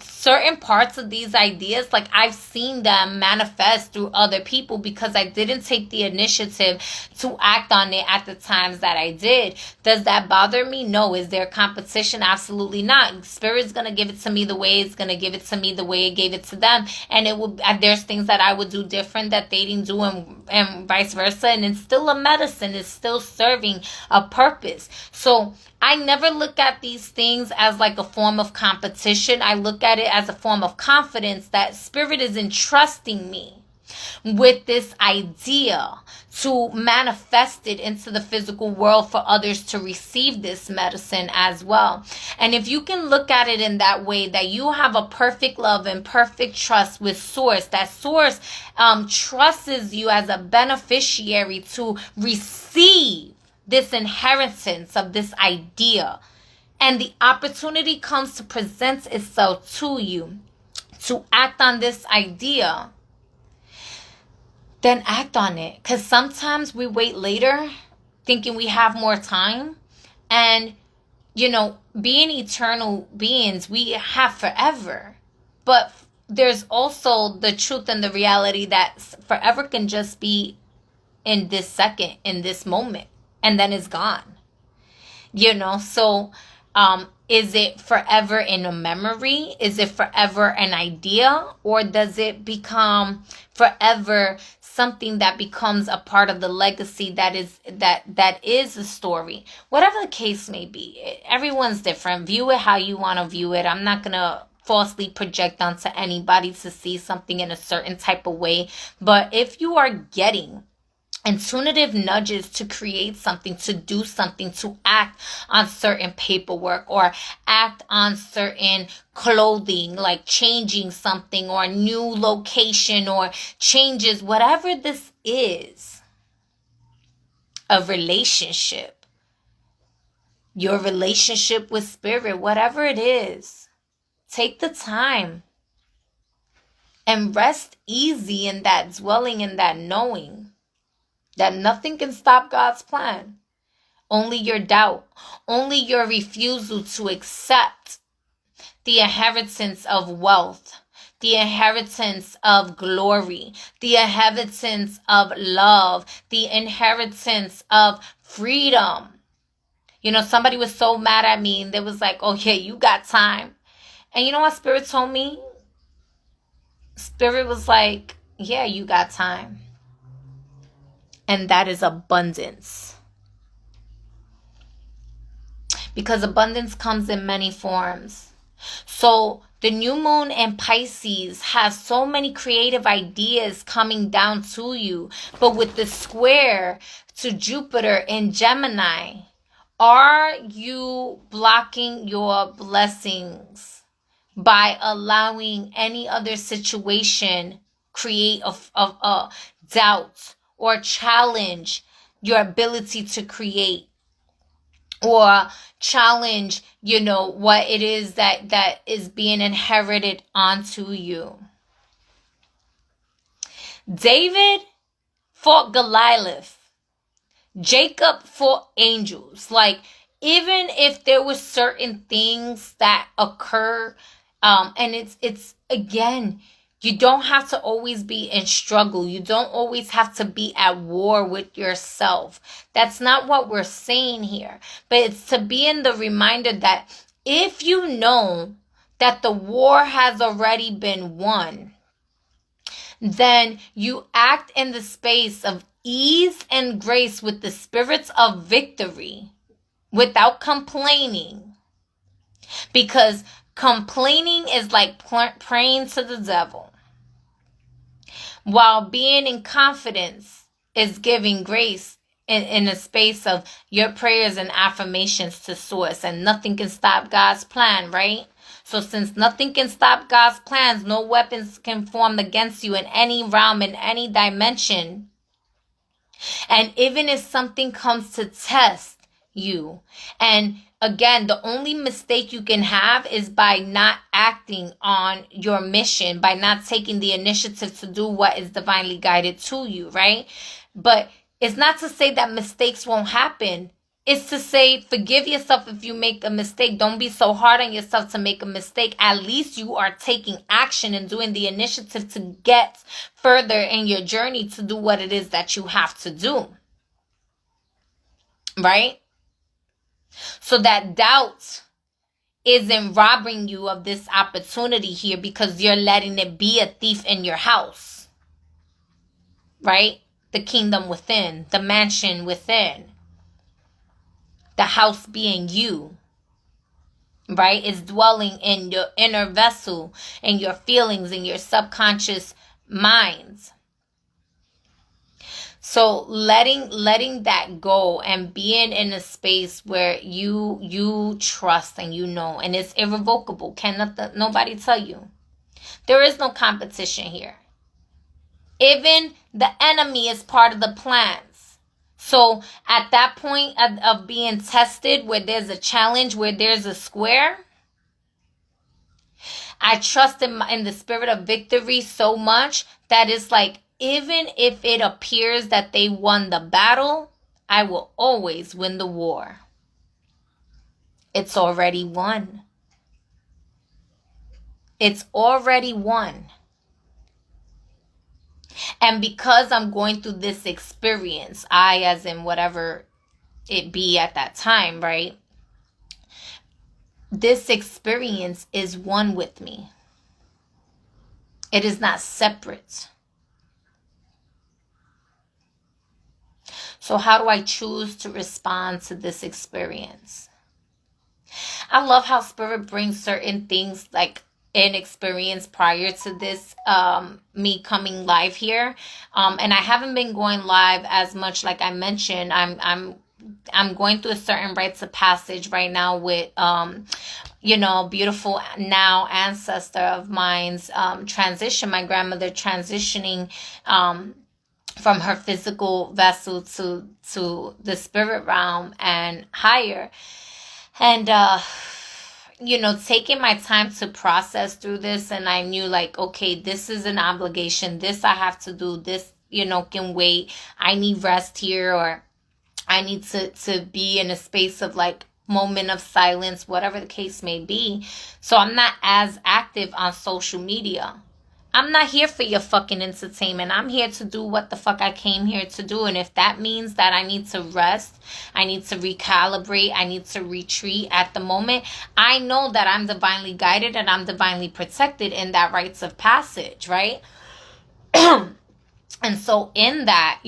certain parts of these ideas, like, I've seen them manifest through other people because I didn't take the initiative to act on it at the times that I did. Does that bother me? No. Is there competition? Absolutely not. Spirit's gonna give it to me the way it's gonna give it to me, the way it gave it to them, and it will. There's things that I would do different that they didn't do, and vice versa. And it's still a medicine. It's still serving a purpose. So I never look at these things as like a form of competition. I look at it as a form of confidence that spirit is entrusting me with this idea to manifest it into the physical world for others to receive this medicine as well. And if you can look at it in that way, that you have a perfect love and perfect trust with source, that source trusts you as a beneficiary to receive this inheritance of this idea, and the opportunity comes to present itself to you to act on this idea, then act on it. Because sometimes we wait later thinking we have more time, and being eternal beings, we have forever. But there's also the truth and the reality that forever can just be in this second, in this moment, and then it's gone. So is it forever in a memory? Is it forever an idea? Or does it become forever something that becomes a part of the legacy that is a story? Whatever the case may be, everyone's different. View it how you want to view it. I'm not gonna falsely project onto anybody to see something in a certain type of way. But if you are getting intuitive nudges to create something, to do something, to act on certain paperwork or act on certain clothing, like changing something or a new location or changes, whatever this is, a relationship, your relationship with spirit, whatever it is, take the time and rest easy in that dwelling, in that knowing that nothing can stop God's plan. Only your doubt, only your refusal to accept the inheritance of wealth, the inheritance of glory, the inheritance of love, the inheritance of freedom. Somebody was so mad at me and they was like, oh yeah, you got time. And you know what Spirit told me? Spirit was like, yeah, you got time. And that is abundance. Because abundance comes in many forms. So the new moon in Pisces has so many creative ideas coming down to you. But with the square to Jupiter in Gemini, are you blocking your blessings by allowing any other situation create a doubt or challenge your ability to create, or challenge, what it is that is being inherited onto you? David fought Goliath. Jacob fought angels. Like, even if there were certain things that occur, and it's again, You don't have to always be in struggle. You don't always have to be at war with yourself. That's not what we're saying here. But it's to be in the reminder that if you know that the war has already been won, then you act in the space of ease and grace with the spirits of victory without complaining. Because complaining is like praying to the devil, while being in confidence is giving grace in a space of your prayers and affirmations to source. And nothing can stop God's plan, right? So since nothing can stop God's plans, no weapons can form against you in any realm, in any dimension. And even if something comes to test you, and again, the only mistake you can have is by not acting on your mission, by not taking the initiative to do what is divinely guided to you, right? But it's not to say that mistakes won't happen. It's to say, forgive yourself if you make a mistake. Don't be so hard on yourself to make a mistake. At least you are taking action and doing the initiative to get further in your journey to do what it is that you have to do. Right? So that doubt isn't robbing you of this opportunity here because you're letting it be a thief in your house. Right? The kingdom within, the mansion within. The house being you, right, is dwelling in your inner vessel, in your feelings, in your subconscious minds. So letting that go and being in a space where you trust and you know, and it's irrevocable. Nobody tell you. There is no competition here. Even the enemy is part of the plans. So at that point of being tested, where there's a challenge, where there's a square, I trust in the spirit of victory so much that it's like, even if it appears that they won the battle, I will always win the war. It's already won. It's already won. And because I'm going through this experience, I as in whatever it be at that time, right? This experience is one with me. It is not separate. So how do I choose to respond to this experience? I love how Spirit brings certain things like in experience prior to this me coming live here, and I haven't been going live as much. Like I mentioned, I'm going through a certain rites of passage right now with beautiful now ancestor of mine's transition, my grandmother transitioning from her physical vessel to the spirit realm and higher, and taking my time to process through this. And I knew like, okay, this is an obligation. This I have to do. This, can wait. I need rest here, or I need to be in a space of like moment of silence, whatever the case may be. So I'm not as active on social media. I'm not here for your fucking entertainment. I'm here to do what the fuck I came here to do. And if that means that I need to rest, I need to recalibrate, I need to retreat at the moment, I know that I'm divinely guided and I'm divinely protected in that rites of passage, right? And so in that,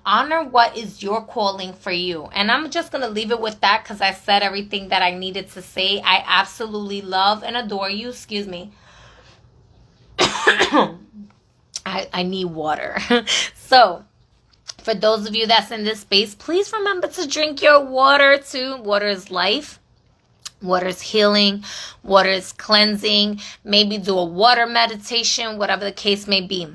honor what is your calling for you. And I'm just going to leave it with that because I said everything that I needed to say. I absolutely love and adore you. Excuse me. I need water. So, for those of you that's in this space, please remember to drink your water too. Water is life. Water is healing. Water is cleansing. Maybe do a water meditation, whatever the case may be.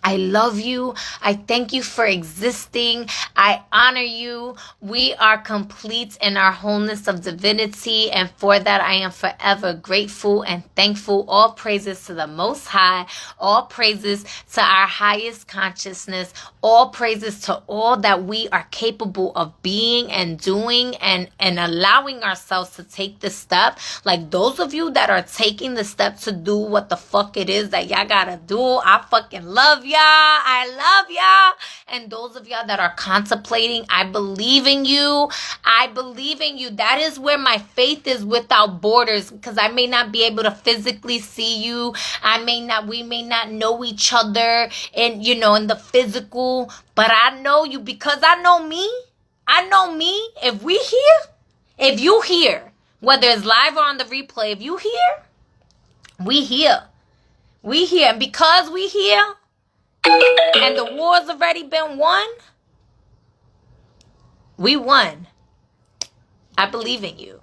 I love you. I thank you for existing. I honor you. We are complete in our wholeness of divinity, and for that I am forever grateful and thankful. All praises to the Most High. All praises to our highest consciousness. All praises to all that we are capable of being and doing, and allowing ourselves to take the step. Like those of you that are taking the step to do what the fuck it is that y'all gotta do, I fucking love y'all. I love y'all. And those of y'all that are contemplating, I believe in you. I believe in you. That is where my faith is without borders, because I may not be able to physically see you. We may not know each other and, in the physical, but I know you because I know me. I know me. If you hear, whether it's live or on the replay, if you hear, we here. We here. And because we here, and the war's already been won, we won. I believe in you.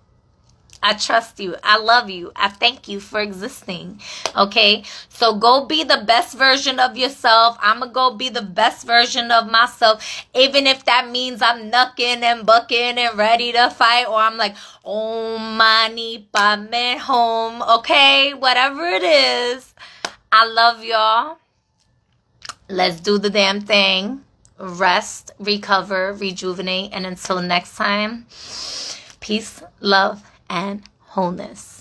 I trust you. I love you. I thank you for existing. Okay? So go be the best version of yourself. I'm going to go be the best version of myself. Even if that means I'm knucking and bucking and ready to fight. Or I'm like, oh, mani pa me home. Okay? Whatever it is. I love y'all. Let's do the damn thing. Rest, recover, rejuvenate. And until next time, peace, love, and wholeness.